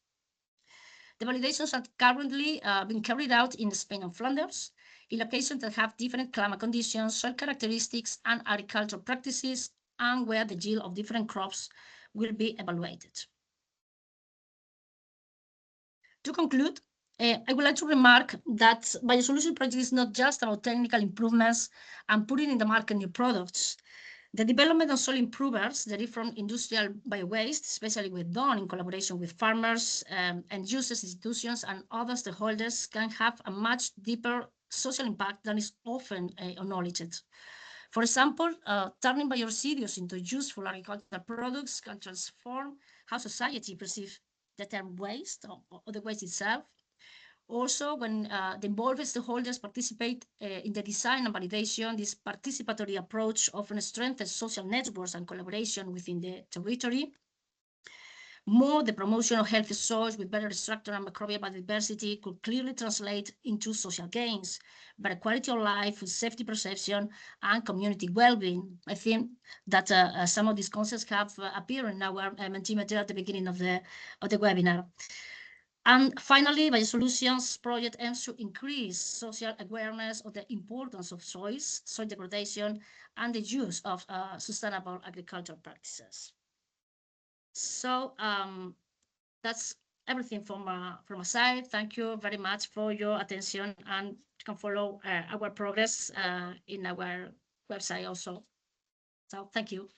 S4: The validations are currently being carried out in Spain and Flanders, in locations that have different climate conditions, soil characteristics, and agricultural practices, and where the yield of different crops will be evaluated. To conclude, I would like to remark that BioSolution project is not just about technical improvements and putting in the market new products. The development of soil improvers derived from industrial biowaste, especially when done in collaboration with farmers and users, institutions, and other stakeholders, can have a much deeper social impact than is often acknowledged. For example, turning bioresiduos into useful agricultural products can transform how society perceives the term waste or the waste itself, Also, when the involved stakeholders participate in the design and validation, this participatory approach often strengthens social networks and collaboration within the territory. More, the promotion of healthy soils with better structure and microbial biodiversity could clearly translate into social gains, better quality of life, safety perception, and community well-being. I think that some of these concepts have appeared in our Mentimeter at the beginning of the webinar. And finally, BioSOILUTIONS project aims to increase social awareness of the importance of soils, soil degradation, and the use of sustainable agricultural practices. So that's everything from my side. Thank you very much for your attention, and you can follow our progress in our website also. So thank you.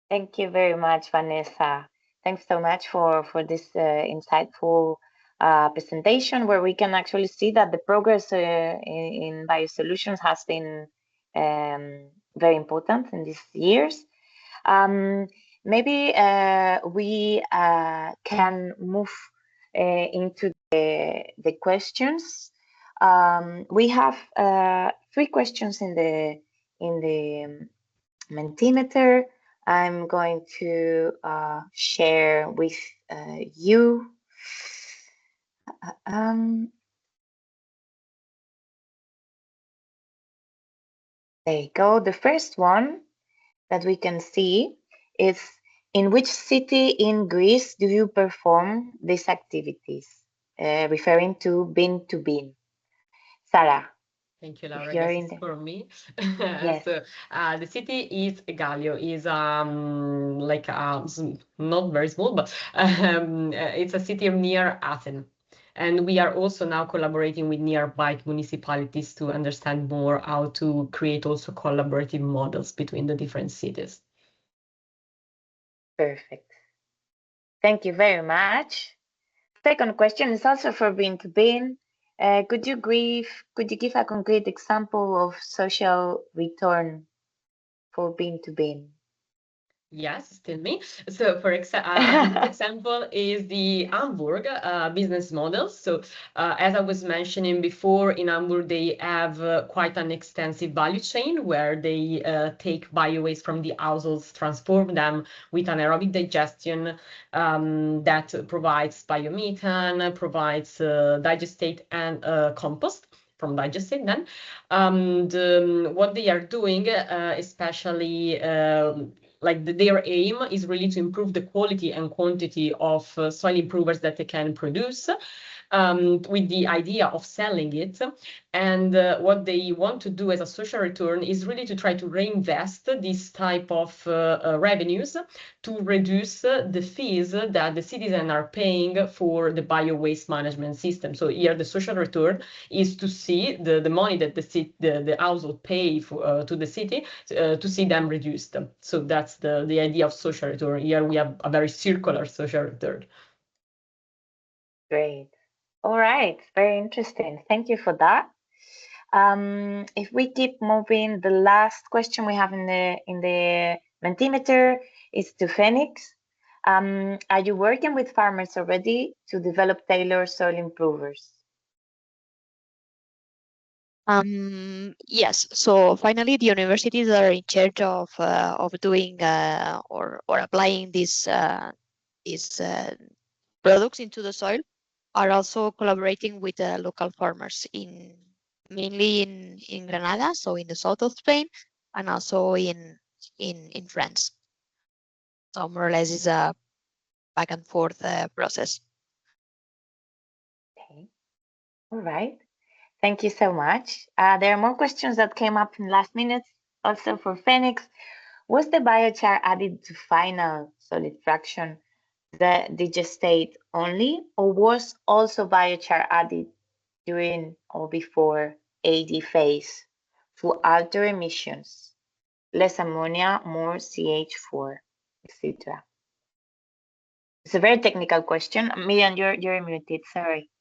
S1: Thank you very much, Vanessa. Thanks so much for this insightful presentation, where we can actually see that the progress in BioSOILUTIONS has been very important in these years. Maybe we can move into the questions. We have 3 questions in the Mentimeter. I'm going to share with you. There you go. The first one that we can see is, in which city in Greece do you perform these activities? Referring to Bin2Bean. Sarah.
S2: Thank you, Laura.
S1: You're
S2: This
S1: in
S2: is
S1: the...
S2: for me.
S1: Yes.
S2: So the city is Gallio, is like not very small, but it's a city near Athens. And we are also now collaborating with nearby municipalities to understand more how to create also collaborative models between the different cities.
S1: Perfect. Thank you very much. Second question is also for Bin2Bean. Could you give a concrete example of social return for Bin2Bean?
S2: Yes, still me. So, for example, is the Hamburg business model. So, as I was mentioning before, in Hamburg they have quite an extensive value chain where they take biowaste from the households, transform them with anaerobic digestion that provides biomethane, provides digestate and compost from digestate then. What they are doing, especially like their aim is really to improve the quality and quantity of soil improvers that they can produce, with the idea of selling it. And what they want to do as a social return is really to try to reinvest this type of revenues to reduce the fees that the citizens are paying for the bio-waste management system. So here the social return is to see the money that the household pay for, to the city, to see them reduced. So that's the idea of social return. Here we have a very circular social return.
S1: Great. All right, very interesting. Thank you for that. If we keep moving, the last question we have in the Mentimeter is to FENIX. Are you working with farmers already to develop tailored soil improvers?
S3: Yes. So finally, the universities are in charge of doing or applying these products into the soil. Are also collaborating with local farmers mainly in Granada, so in the south of Spain, and also in France. So more or less is a back and forth process.
S1: Okay. All right. Thank you so much. There are more questions that came up in last minute. Also for FENIX, was the biochar added to final solid fraction the digestate only, or was also biochar added during or before AD phase for outer emissions, less ammonia, more CH4, etc.? It's a very technical question. Miriam, you're muted. Sorry.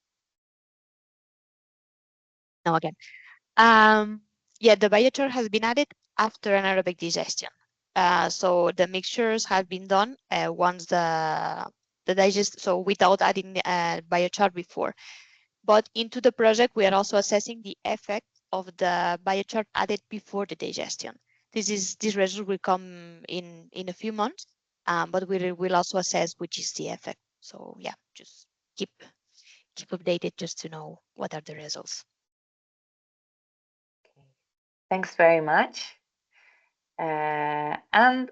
S3: Now again, yeah, the biochar has been added after anaerobic digestion. So the mixtures have been done once the the digest, so without adding biochar before. But into the project, we are also assessing the effect of the biochar added before the digestion. This result will come in a few months, but we will also assess which is the effect. So yeah, just keep updated just to know what are the results.
S1: Okay. Thanks very much. And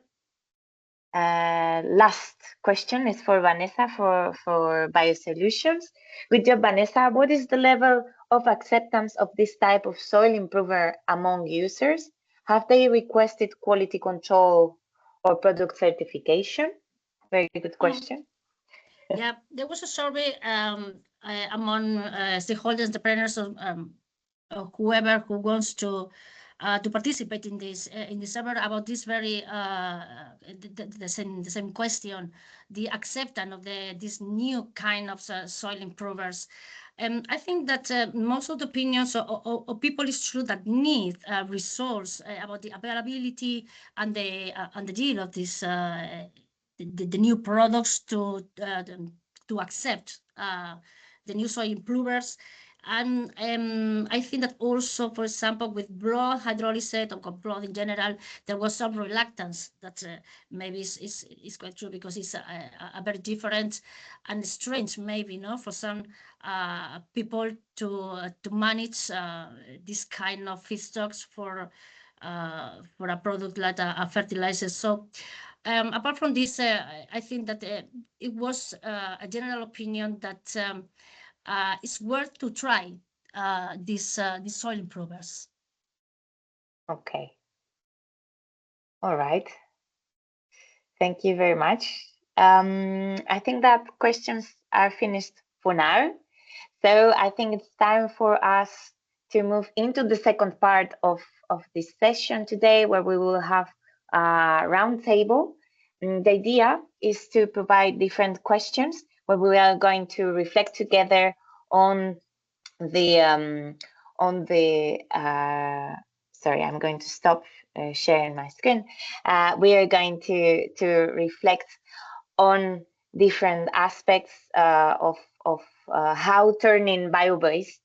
S1: last question is for Vanessa for BioSOILUTIONS. With you, Vanessa, what is the level of acceptance of this type of soil improver among users? Have they requested quality control or product certification? Very good question.
S4: Yeah, there was a survey among stakeholders, entrepreneurs, or whoever who wants to participate in this server about this very the same question, the acceptance of this new kind of soil improvers. I think that most of the opinions of people is true that need resource about the availability and the deal of this the new products to accept the new soil improvers. And I think that also, for example, with broad hydrolysis or broad in general, there was some reluctance that maybe is quite true, because it's a very different and strange, maybe, no, for some people to manage this kind of feedstocks for a product like a fertilizer. So apart from this, I think that it was a general opinion that it's worth to try these soil improvers.
S1: Okay. All right. Thank you very much. I think that questions are finished for now. So I think it's time for us to move into the second part of this session today, where we will have a roundtable. The idea is to provide different questions where we are going to reflect together on the sorry, I'm going to stop sharing my screen. We are going to reflect on different aspects of how turning bio-waste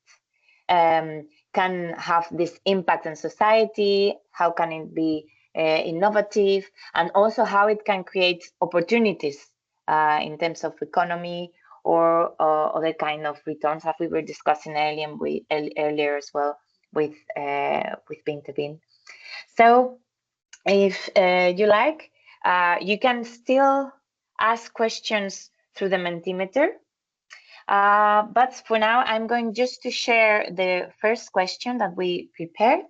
S1: can have this impact on society, how can it be innovative, and also how it can create opportunities in terms of economy or other kind of returns, as we were discussing earlier as well with Bin2Bean. So if you like, you can still ask questions through the Mentimeter. But for now, I'm going just to share the first question that we prepared.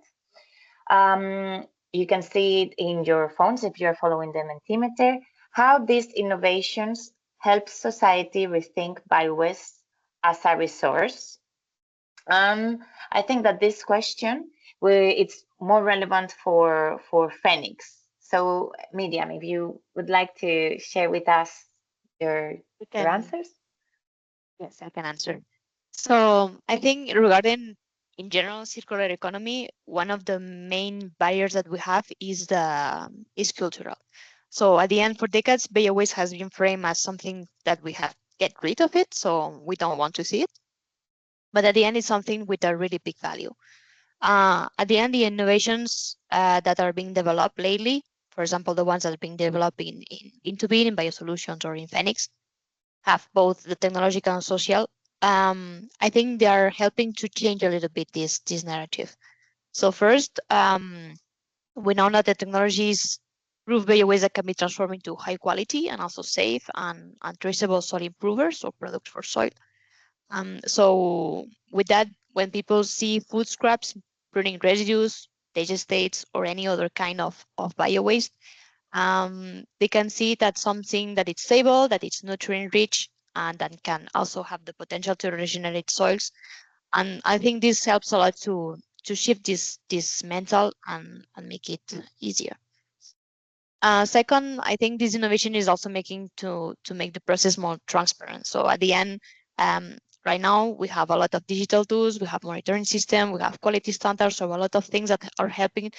S1: You can see it in your phones if you're following the Mentimeter. How these innovations help society rethink biowaste as a resource. I think that this question, it's more relevant for FENIX. So, Miriam, if you would like to share with us your answers.
S3: Yes, I can answer. So I think regarding in general circular economy, one of the main barriers that we have is cultural. So at the end, for decades, biowaste has been framed as something that we have to get rid of it, so we don't want to see it. But at the end, it's something with a really big value. At the end, the innovations that are being developed lately, for example, the ones that are being developed in Bin2Bean, in BioSOILUTIONS, or in FENIX, have both the technological and social. I think they are helping to change a little bit this narrative. So first, we know that the technologies prove biowaste that can be transformed into high quality and also safe and traceable soil improvers or products for soil. So with that, when people see food scraps, burning residues, digestates, or any other kind of biowaste, they can see that something that it's stable, that it's nutrient rich, and that can also have the potential to regenerate soils. And I think this helps a lot to shift this mental and make it easier. Second, I think this innovation is also making to make the process more transparent. So at the end, right now we have a lot of digital tools, we have monitoring system, we have quality standards, so a lot of things that are helping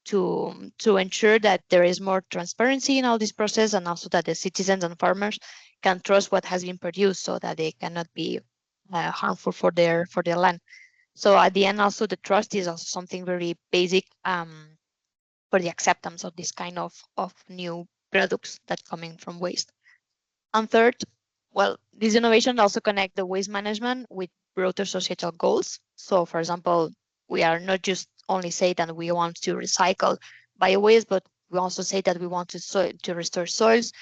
S3: to ensure that there is more transparency in all this process, and also that the citizens and farmers can trust what has been produced so that they cannot be harmful for their land. So at the end, also the trust is also something very basic for the acceptance of this kind of new products that coming from waste. And third, well, this innovation also connect the waste management with broader societal goals. So, for example, we are not just only say that we want to recycle bio-waste, but we also say that we want to restore soils,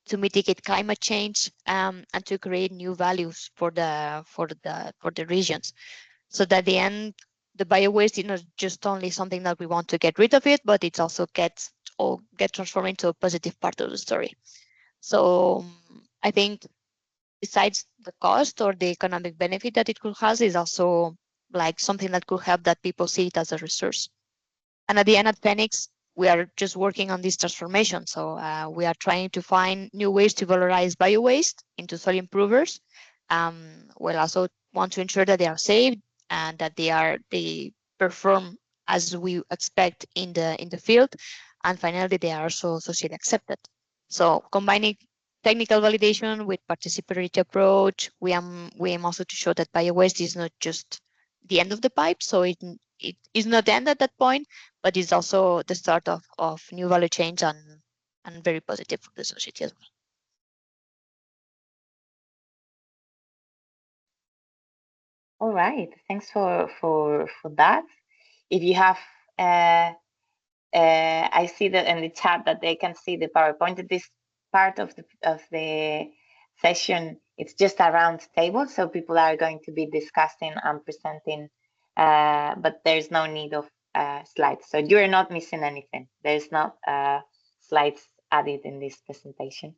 S3: to mitigate climate change, and to create new values for the regions. So that at the end, the bio-waste is not just only something that we want to get rid of it, but it also get transformed into a positive part of the story. So I think besides the cost or the economic benefit that it could have, is also like something that could help that people see it as a resource. And at the end, at FENIX, we are just working on this transformation. So we are trying to find new ways to valorize bio-waste into soil improvers. We'll also want to ensure that they are safe and that they perform as we expect in the field. And finally, they are also socially accepted. So combining technical validation with participatory approach, we aim also to show that bio-waste is not just the end of the pipe. So it is not the end at that point, but it's also the start of new value chains and very positive for the society as well.
S1: All right, thanks for that. If you have, I see that in the chat that they can see the PowerPoint. This part of the session, it's just a round table, so people are going to be discussing and presenting, but there's no need of slides. So you're not missing anything. There's not slides added in this presentation.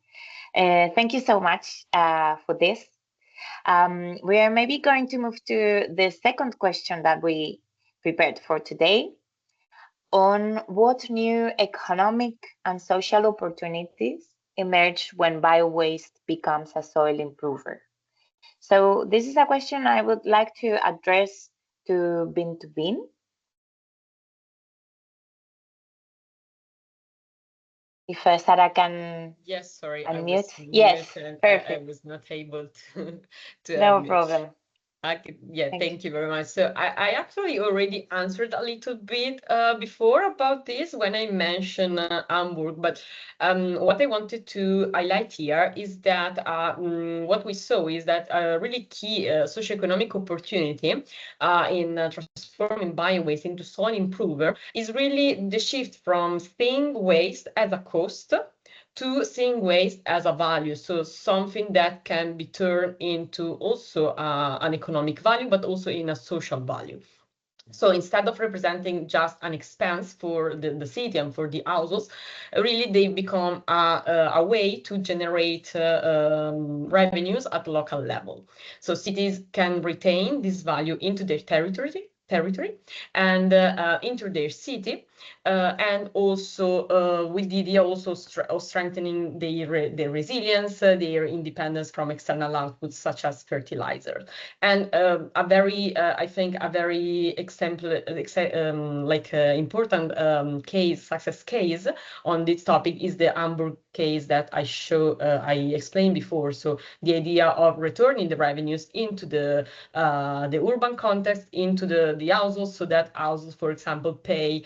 S1: Thank you so much for this. We are maybe going to move to the second question that we prepared for today, on what new economic and social opportunities emerge when bio-waste becomes a soil improver. So this is a question I would like to address to Bin2Bean. If Sarah can
S2: Yes, sorry,
S1: unmute.
S2: I was
S1: Yes,
S2: muted.
S1: perfect.
S2: I was not able to
S1: No
S2: unmute.
S1: problem.
S2: Thank you very much. So I actually already answered a little bit before about this when I mentioned Hamburg, but what I wanted to highlight here is that what we saw is that a really key socioeconomic opportunity in transforming bio-waste into soil improver is really the shift from seeing waste as a cost to seeing waste as a value, so something that can be turned into also an economic value, but also in a social value. So instead of representing just an expense for the city and for the households, really they become a way to generate revenues at local level. So cities can retain this value into their territory and into their city, and also with the idea also of strengthening their resilience, their independence from external outputs such as fertilizer. And a very, I think, a very important success case on this topic is the Hamburg case that I explained before. So the idea of returning the revenues into the urban context, into the households, so that households, for example, pay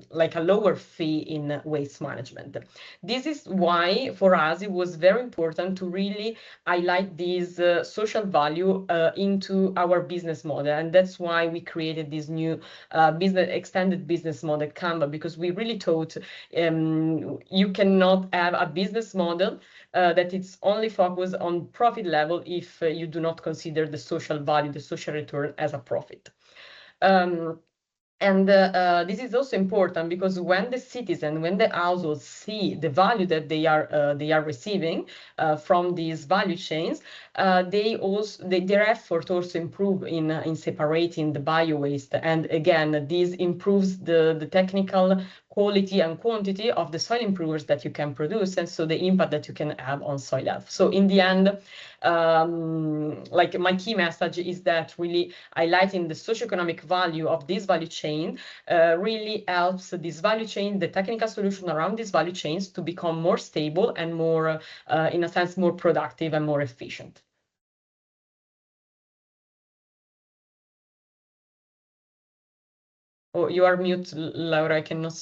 S2: like a lower fee in waste management. This is why for us it was very important to really highlight this social value into our business model, and that's why we created this new extended business model Canva, because we really thought you cannot have a business model that it's only focused on profit level if you do not consider the social value, the social return as a profit. And this is also important because when the citizen, when the households see the value that they are receiving from these value chains, their effort also improve in separating the bio waste. And again, this improves the technical quality and quantity of the soil improvers that you can produce, and so the impact that you can have on soil health. So in the end, like my key message is that really highlighting the socioeconomic value of this value chain really helps this value chain, the technical solution around these value chains, to become more stable and more, in a sense, more productive and more efficient. Oh, you are mute, Laura. I cannot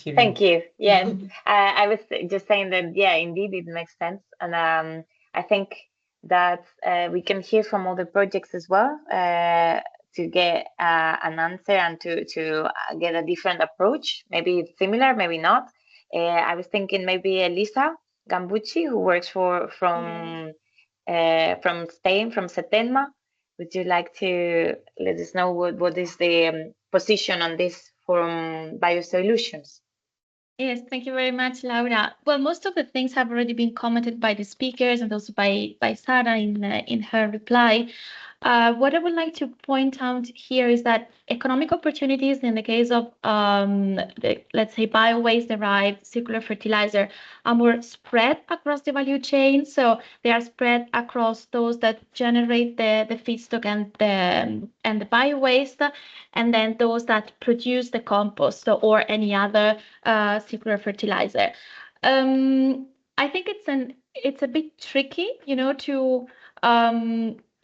S2: hear you.
S1: Thank you. Yes, I was just saying that, yeah, indeed, it makes sense. And I think that we can hear from other projects as well to get an answer and to get a different approach. Maybe it's similar, maybe not. I was thinking maybe Elisa Gambucci, who works from Spain, from Setenma. Would you like to let us know what is the position on this from BioSOILUTIONS?
S5: Yes, thank you very much, Laura. Well, most of the things have already been commented by the speakers and also by Sara in her reply. What I would like to point out here is that economic opportunities in the case of, let's say, bio-waste-derived circular fertilizer are more spread across the value chain. So they are spread across those that generate the feedstock and the bio-waste, and then those that produce the compost or any other circular fertilizer. I think it's a bit tricky,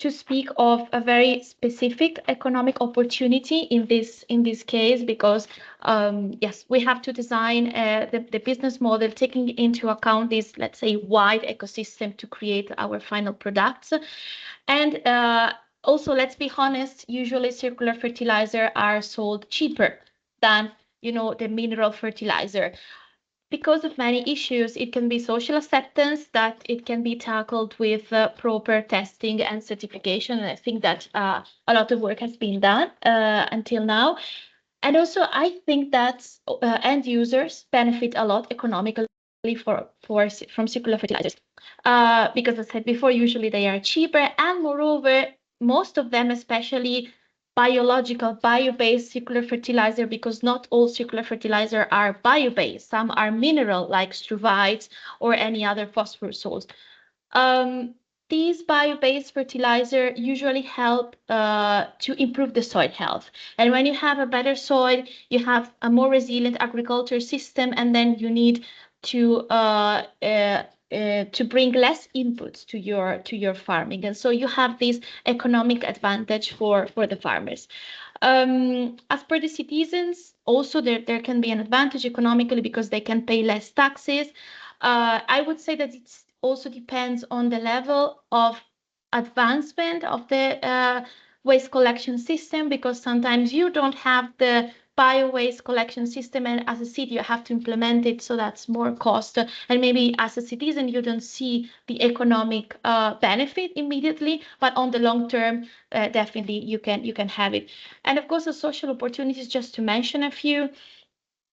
S5: to speak of a very specific economic opportunity in this case, because yes, we have to design the business model taking into account this, let's say, wide ecosystem to create our final products. And also, let's be honest, usually circular fertilizer are sold cheaper than the mineral fertilizer. Because of many issues, it can be social acceptance that it can be tackled with proper testing and certification. And I think that a lot of work has been done until now. And also, I think that end users benefit a lot economically from circular fertilizers. Because as I said before, usually they are cheaper. And moreover, most of them, especially biological, bio-based circular fertilizer, because not all circular fertilizer are bio-based. Some are mineral, like struvites or any other phosphorus salts. These bio-based fertilizer usually help to improve the soil health. And when you have a better soil, you have a more resilient agriculture system, and then you need to bring less inputs to your farming, and so you have this economic advantage for the farmers. As per the citizens, also there can be an advantage economically because they can pay less taxes. I would say that it also depends on the level of advancement of the waste collection system, because sometimes you don't have the bio-waste collection system, and as a city you have to implement it, so that's more cost, and maybe as a citizen you don't see the economic benefit immediately, but on the long term definitely you can have it. And of course, the social opportunities, just to mention a few,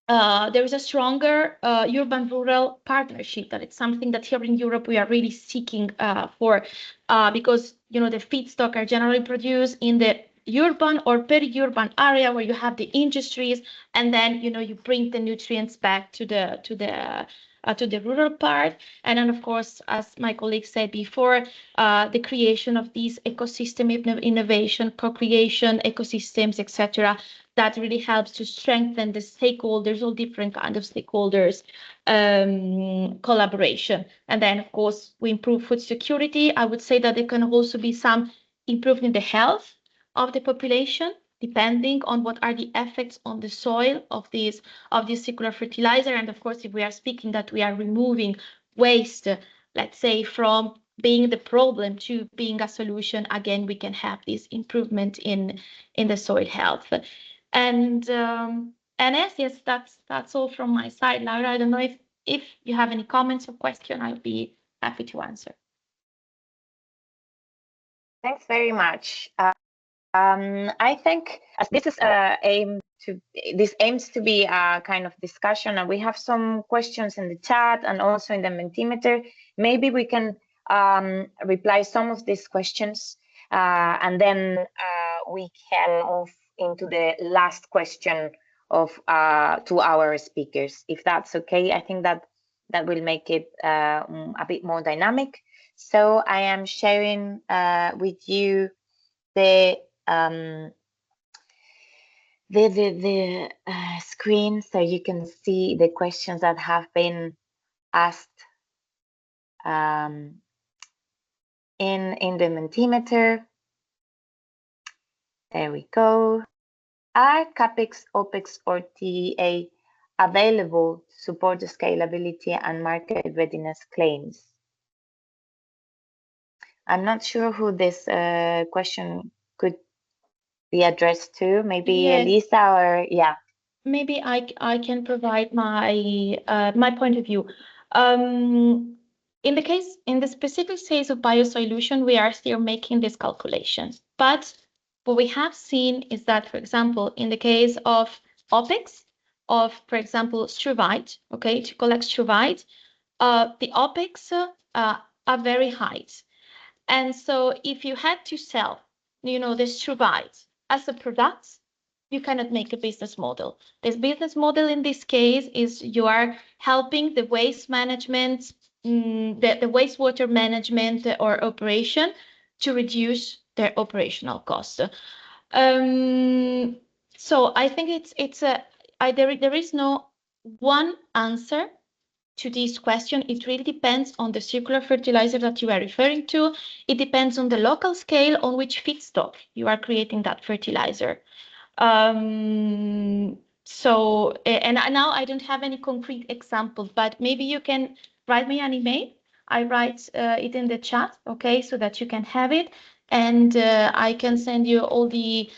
S5: there is a stronger urban-rural partnership. That it's something that here in Europe we are really seeking for, because the feedstock are generally produced in the urban or peri-urban area where you have the industries, and then you bring the nutrients back to the rural part. And then, of course, as my colleague said before, the creation of these ecosystem innovation, co-creation ecosystems, etc., that really helps to strengthen the stakeholders, all different kind of stakeholders collaboration. And then, of course, we improve food security. I would say that there can also be some improvement in the health of the population, depending on what are the effects on the soil of this circular fertilizer. And of course, if we are speaking that we are removing waste, let's say, from being the problem to being a solution, again, we can have this improvement in the soil health. And yes, that's all from my side. Laura, I don't know if you have any comments or question, I'll be happy to answer.
S1: Thanks very much. I think as this is this aims to be a kind of discussion, and we have some questions in the chat and also in the Mentimeter. Maybe we can reply some of these questions, and then we can move into the last question of to our speakers. If that's okay, I think that will make it a bit more dynamic. So I am sharing with you the screen so you can see the questions that have been asked in the Mentimeter. There we go. Are CapEx, OpEx, or TEA available to support the scalability and market readiness claims? I'm not sure who this question could be addressed to. Maybe
S5: Yes.
S1: Elisa, or yeah.
S5: Maybe I can provide my my point of view. In the specific case of biosolution, we are still making these calculations. But what we have seen is that, for example, in the case of OpEx, for example, struvite, okay, to collect struvite, the OpEx are very high. And so if you had to sell, the struvite as a product, you cannot make a business model. This business model in this case is you are helping the waste management, the wastewater management or operation to reduce their operational costs. So I think there is no one answer to this question. It really depends on the circular fertilizer that you are referring to. It depends on the local scale on which feedstock you are creating that fertilizer. So, and now I don't have any concrete examples, but maybe you can write me an email. I write it in the chat, okay, so that you can have it. And I can send you all the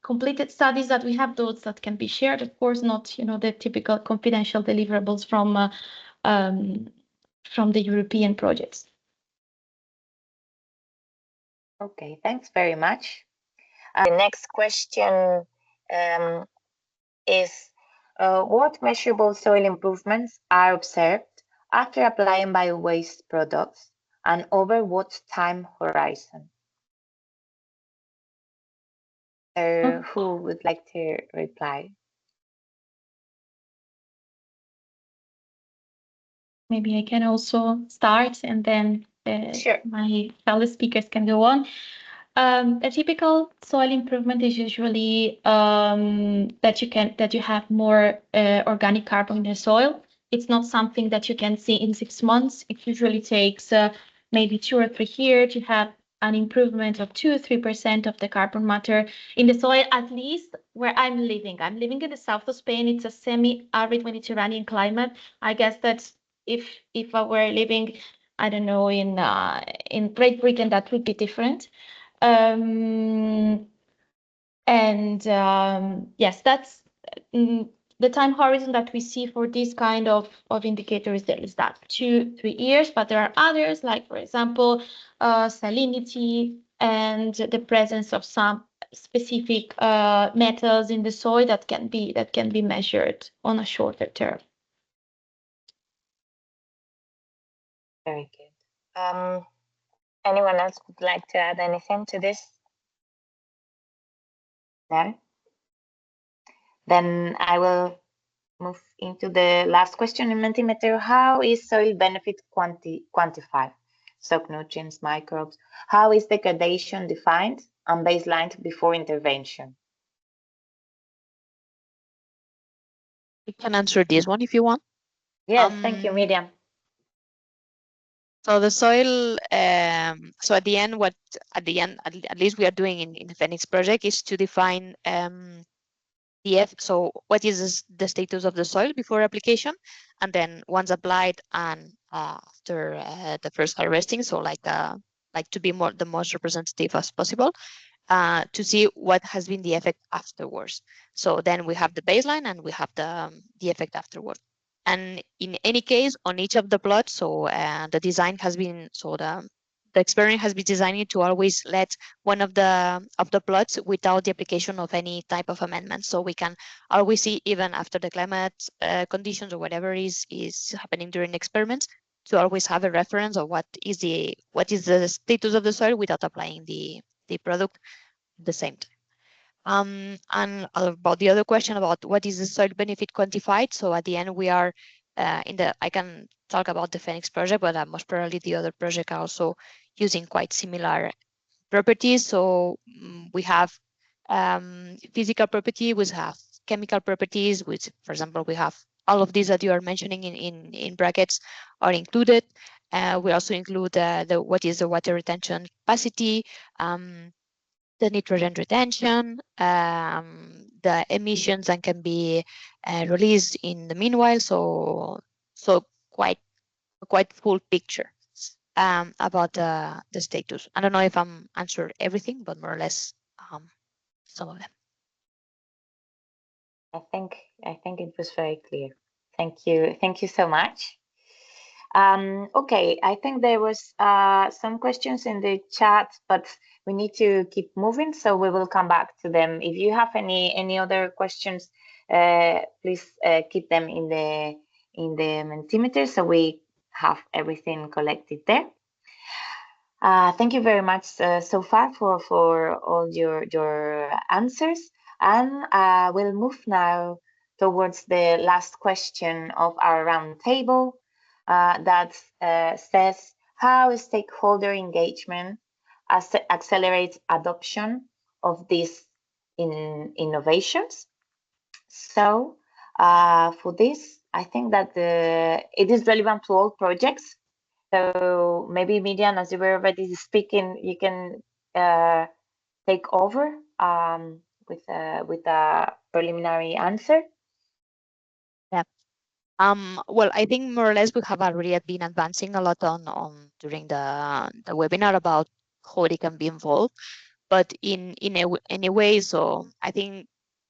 S5: completed studies that we have, those that can be shared, of course, not, the typical confidential deliverables from the European projects.
S1: Okay, thanks very much. The next question is, what measurable soil improvements are observed after applying bio-waste products and over what time horizon? So who would like to reply?
S5: Maybe I can also start, and then
S1: Sure.
S5: my fellow speakers can go on. A typical soil improvement is usually that you have more organic carbon in the soil. It's not something that you can see in 6 months. It usually takes maybe 2 or 3 years to have an improvement of 2 or 3% of the carbon matter in the soil, at least where I'm living. I'm living in the south of Spain. It's a semi-arid Mediterranean climate. I guess that if I were living, I don't know, in Great Britain, that would be different. Yes, that's the time horizon that we see for this kind of indicators. There is that 2-3 years, but there are others, like, for example, salinity and the presence of some specific metals in the soil that can be measured on a shorter term.
S1: Very good. Anyone else would like to add anything to this? No? Then I will move into the last question in Mentimeter. How is soil benefit quantified? Soil nutrients, microbes. How is degradation defined and baselined before intervention?
S3: You can answer this one if you want.
S1: Yes, thank you, Miriam.
S3: So the soil, so at the end, at least we are doing in the FENIX project is to define so what is the status of the soil before application, and then once applied and after the first harvesting, so like to be the most representative as possible, to see what has been the effect afterwards. So then we have the baseline and we have the effect afterwards. And in any case, on each of the plots, so the design has been, so the experiment has been designed to always let one of the plots without the application of any type of amendment. So we can always see, even after the climate conditions or whatever is happening during experiments, to always have a reference of what is the status of the soil without applying the product at the same time. And about the other question about what is the soil benefit quantified. So at the end, we are I can talk about the FENIX project, but most probably the other project are also using quite similar properties. So we have physical property, we have chemical properties, which, for example, we have all of these that you are mentioning in brackets are included. We also include what is the water retention capacity, the nitrogen retention, the emissions that can be released in the meanwhile. So quite full picture about the status. I don't know if I'm answered everything, but more or less some of them.
S1: I think it was very clear. Thank you so much. Okay, I think there was some questions in the chat, but we need to keep moving, so we will come back to them. If you have any other questions, please keep them in the Mentimeter, so we have everything collected there. Thank you very much so far for all your answers, and we'll move now towards the last question of our roundtable. That says how stakeholder engagement accelerates adoption of these innovations. So for this, I think that it is relevant to all projects. So maybe Miriam, as you were already speaking, you can take over with a preliminary answer.
S3: Yeah. Well, I think more or less we have already been advancing a lot on during the webinar about how they can be involved, but in any way. So I think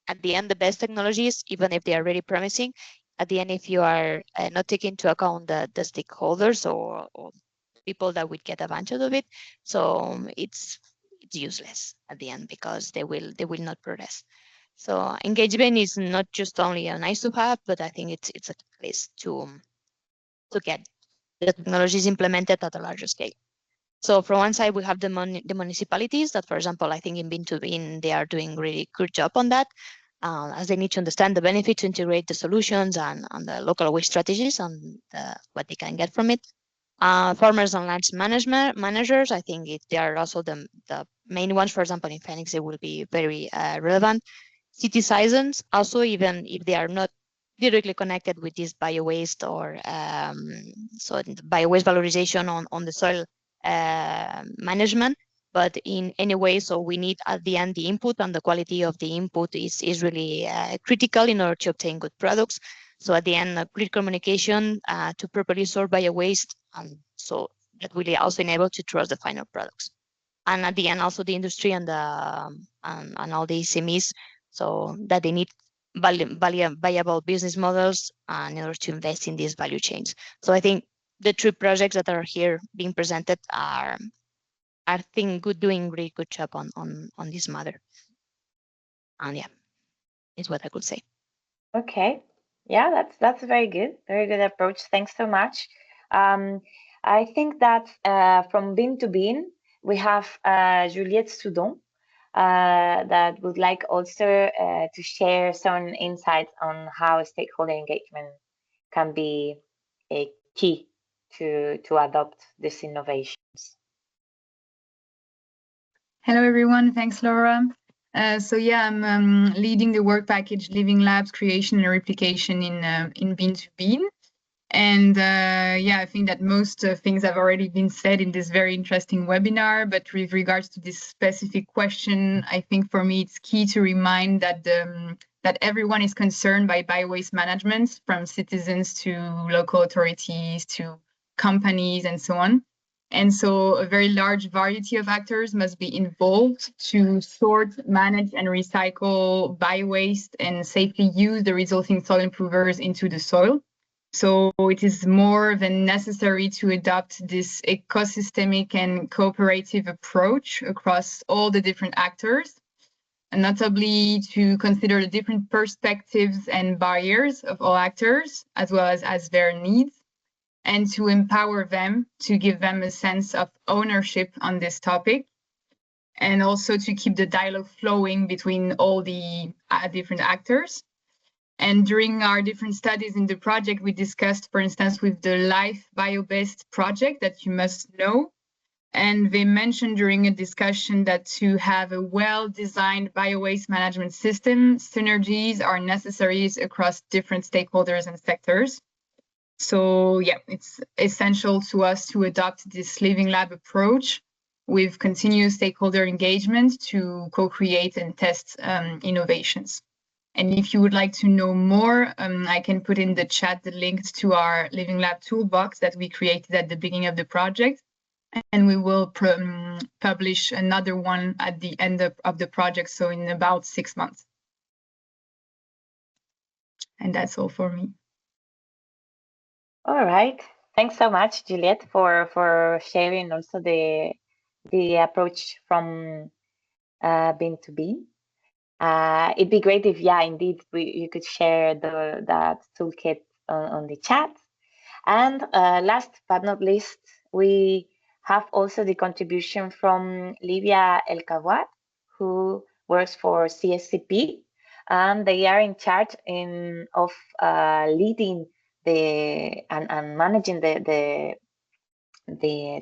S3: at the end, the best technologies, even if they are really promising, at the end, if you are not taking into account the stakeholders or people that would get advantage of it, so it's useless at the end because they will not progress. So engagement is not just only a nice to have, but I think it's a place to get the technologies implemented at a larger scale. So from one side, we have the municipalities that, for example, I think in Bin2Bean, they are doing really good job on that, as they need to understand the benefit to integrate the solutions and the local waste strategies and what they can get from it. Farmers and land managers, I think they are also the main ones. For example, in FENIX, they will be very relevant. City citizens, also, even if they are not directly connected with this biowaste or so the biowaste valorization on the soil management, but in any way, so we need at the end the input, and the quality of the input is really critical in order to obtain good products. So at the end, clear communication to properly sort biowaste, and so that will also enable to trust the final products. And at the end, also the industry and the and all the SMEs, so that they need viable business models in order to invest in these value chains. So I think the three projects that are here being presented are I think doing really good job on this matter. And yeah, is what I could say.
S1: Okay, yeah, that's a very good approach. Thanks so much. I think that from Bin2Bean, we have Juliette Soudon that would like also to share some insights on how stakeholder engagement can be a key to adopt these innovations.
S6: Hello, everyone. Thanks, Laura. So yeah, I'm leading the work package Living Labs creation and replication in Bin2Bean. And yeah, I think that most things have already been said in this very interesting webinar. But with regards to this specific question, I think for me it's key to remind that that everyone is concerned by biowaste management, from citizens to local authorities to companies and so on. And so a very large variety of actors must be involved to sort, manage, and recycle biowaste and safely use the resulting soil improvers into the soil. So it is more than necessary to adopt this ecosystemic and cooperative approach across all the different actors, and notably to consider the different perspectives and barriers of all actors, as well as their needs, and to empower them, to give them a sense of ownership on this topic. and also to keep the dialogue flowing between all the different actors. And during our different studies in the project, we discussed, for instance, with the Life Bio-Based project that you must know. And they mentioned during a discussion that to have a well-designed bio-waste management system, synergies are necessary across different stakeholders and sectors. So yeah, it's essential to us to adopt this living lab approach with continuous stakeholder engagement to co-create and test innovations. And if you would like to know more, I can put in the chat the link to our Living Lab toolbox that we created at the beginning of the project. And we will publish another one at the end of the project, so in about 6 months. And that's all for me.
S1: All right. Thanks so much, Juliette, for sharing also the approach from Bin2Bean. It'd be great if, yeah, indeed, you could share that toolkit on the chat. And last but not least, we have also the contribution from Livia El Kawad, who works for CSCP, and they are in charge of leading and managing the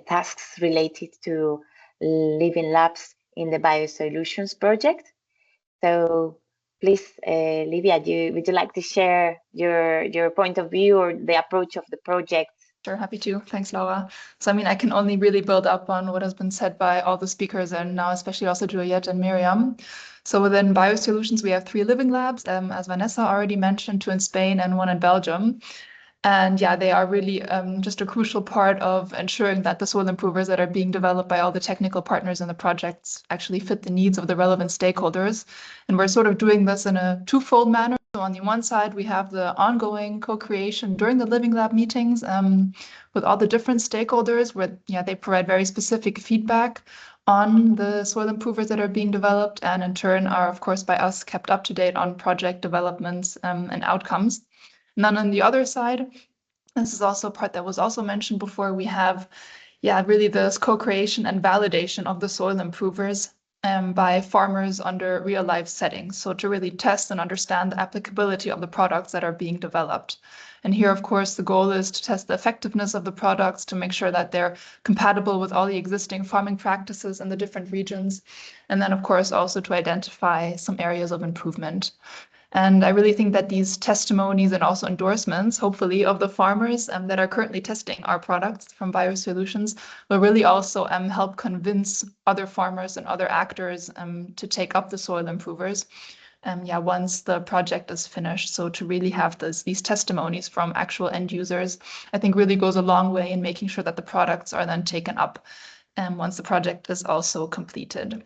S1: tasks related to living labs in the BioSOILUTIONS project. So please, Livia, would you like to share your point of view or the approach of the project?
S7: Sure, happy to. Thanks, Laura. So, I mean, I can only really build up on what has been said by all the speakers and now especially also Juliette and Miriam. So within BioSOILUTIONS, we have 3 living labs, as Vanessa already mentioned, 2 in Spain and 1 in Belgium. And yeah, they are really just a crucial part of ensuring that the soil improvers that are being developed by all the technical partners in the projects actually fit the needs of the relevant stakeholders. And we're sort of doing this in a twofold manner. So on the one side, we have the ongoing co-creation during the Living Lab meetings with all the different stakeholders where they provide very specific feedback on the soil improvers that are being developed and in turn are, of course, by us kept up to date on project developments and outcomes. And then on the other side, this is also a part that was also mentioned before, we have really this co-creation and validation of the soil improvers by farmers under real life settings. So to really test and understand the applicability of the products that are being developed. And here, of course, the goal is to test the effectiveness of the products to make sure that they're compatible with all the existing farming practices in the different regions. And then, of course, also to identify some areas of improvement. And I really think that these testimonies and also endorsements, hopefully, of the farmers that are currently testing our products from BioSOILUTIONS will really also help convince other farmers and other actors to take up the soil improvers. Once the project is finished. So to really have these testimonies from actual end users, I think really goes a long way in making sure that the products are then taken up once the project is also completed.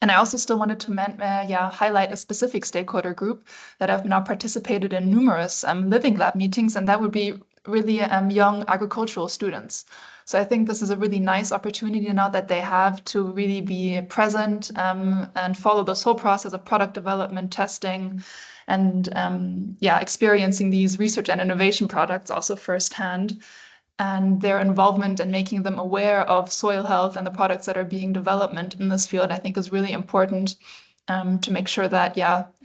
S7: And I also still wanted to highlight a specific stakeholder group that have now participated in numerous Living Lab meetings, and that would be really young agricultural students. So I think this is a really nice opportunity now that they have to really be present and follow this whole process of product development, testing, and experiencing these research and innovation products also firsthand. And their involvement in making them aware of soil health and the products that are being developed in this field, I think is really important to make sure that,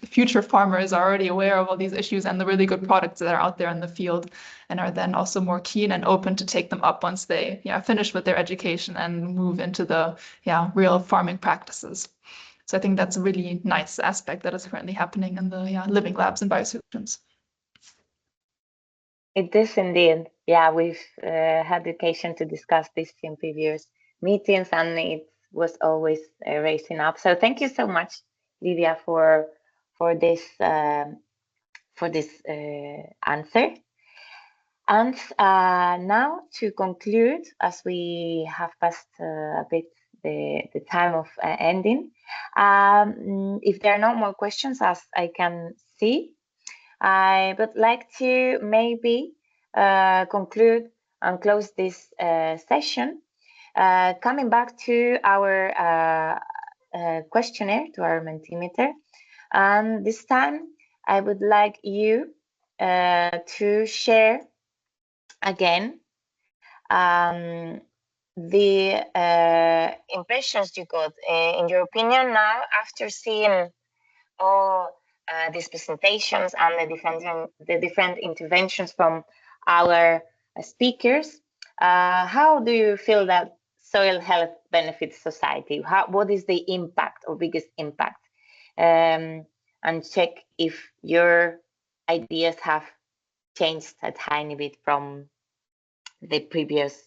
S7: future farmers are already aware of all these issues and the really good products that are out there in the field and are then also more keen and open to take them up once they finish with their education and move into the real farming practices. So I think that's a really nice aspect that is currently happening in the living labs and BioSOILUTIONS.
S1: It is indeed. Yeah, we've had the occasion to discuss this in previous meetings, and it was always raising up. So thank you so much, Livia, for this answer. And now to conclude, as we have passed a bit the time of ending, if there are no more questions, as I can see, I would like to maybe conclude and close this session, coming back to our questionnaire, to our Mentimeter. And this time, I would like you to share again the impressions you got, in your opinion, now after seeing all these presentations and the different interventions from our speakers, how do you feel that soil health benefits society? What is the impact or biggest impact? And check if your ideas have changed a tiny bit from the previous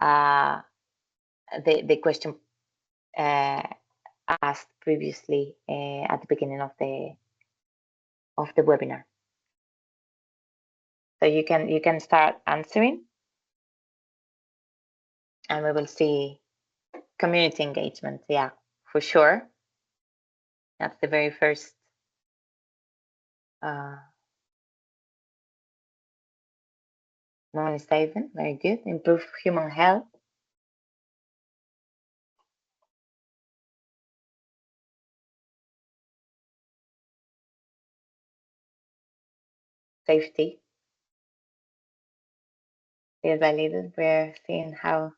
S1: the question asked previously at the beginning of the webinar. So you can start answering, and we will see community engagement. Yeah, for sure. That's the very first one statement. Very good. Improve human health. Safety. Little by little, we're seeing how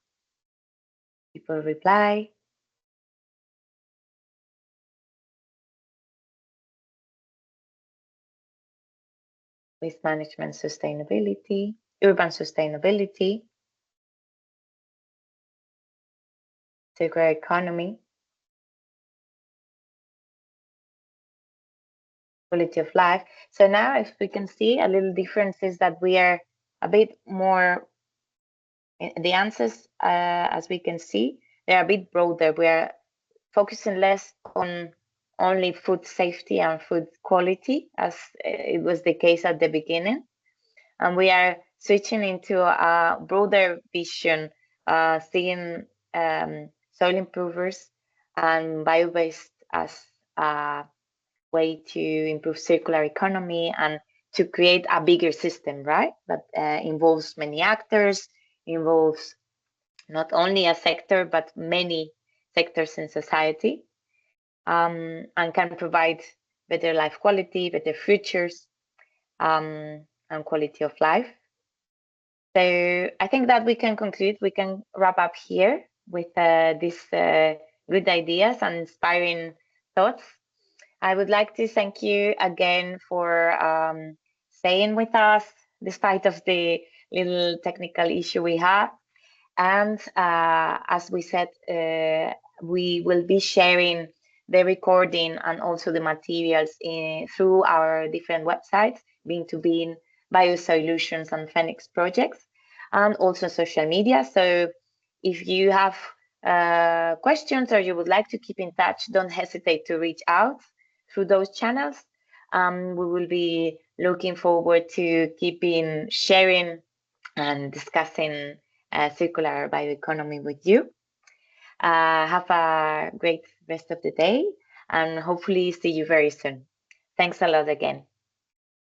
S1: people reply. Waste management sustainability, urban sustainability, circular economy, quality of life. So now if we can see a little difference is that we are a bit more, the answers, as we can see, they're a bit broader. We are focusing less on only food safety and food quality, as it was the case at the beginning. And we are switching into a broader vision, seeing soil improvers and bio-waste as a way to improve circular economy and to create a bigger system, right? That involves many actors, involves not only a sector, but many sectors in society, and can provide better life quality, better futures, and quality of life. So I think that we can conclude, we can wrap up here with these good ideas and inspiring thoughts. I would like to thank you again for staying with us despite of the little technical issue we had. And as we said, we will be sharing the recording and also the materials through our different websites, Bin2Bean, bioSOILUTIONS and FENIX projects, and also social media. So if you have questions or you would like to keep in touch, don't hesitate to reach out through those channels. We will be looking forward to keeping sharing and discussing circular bioeconomy with you. Have a great rest of the day and hopefully see you very soon. Thanks a lot again.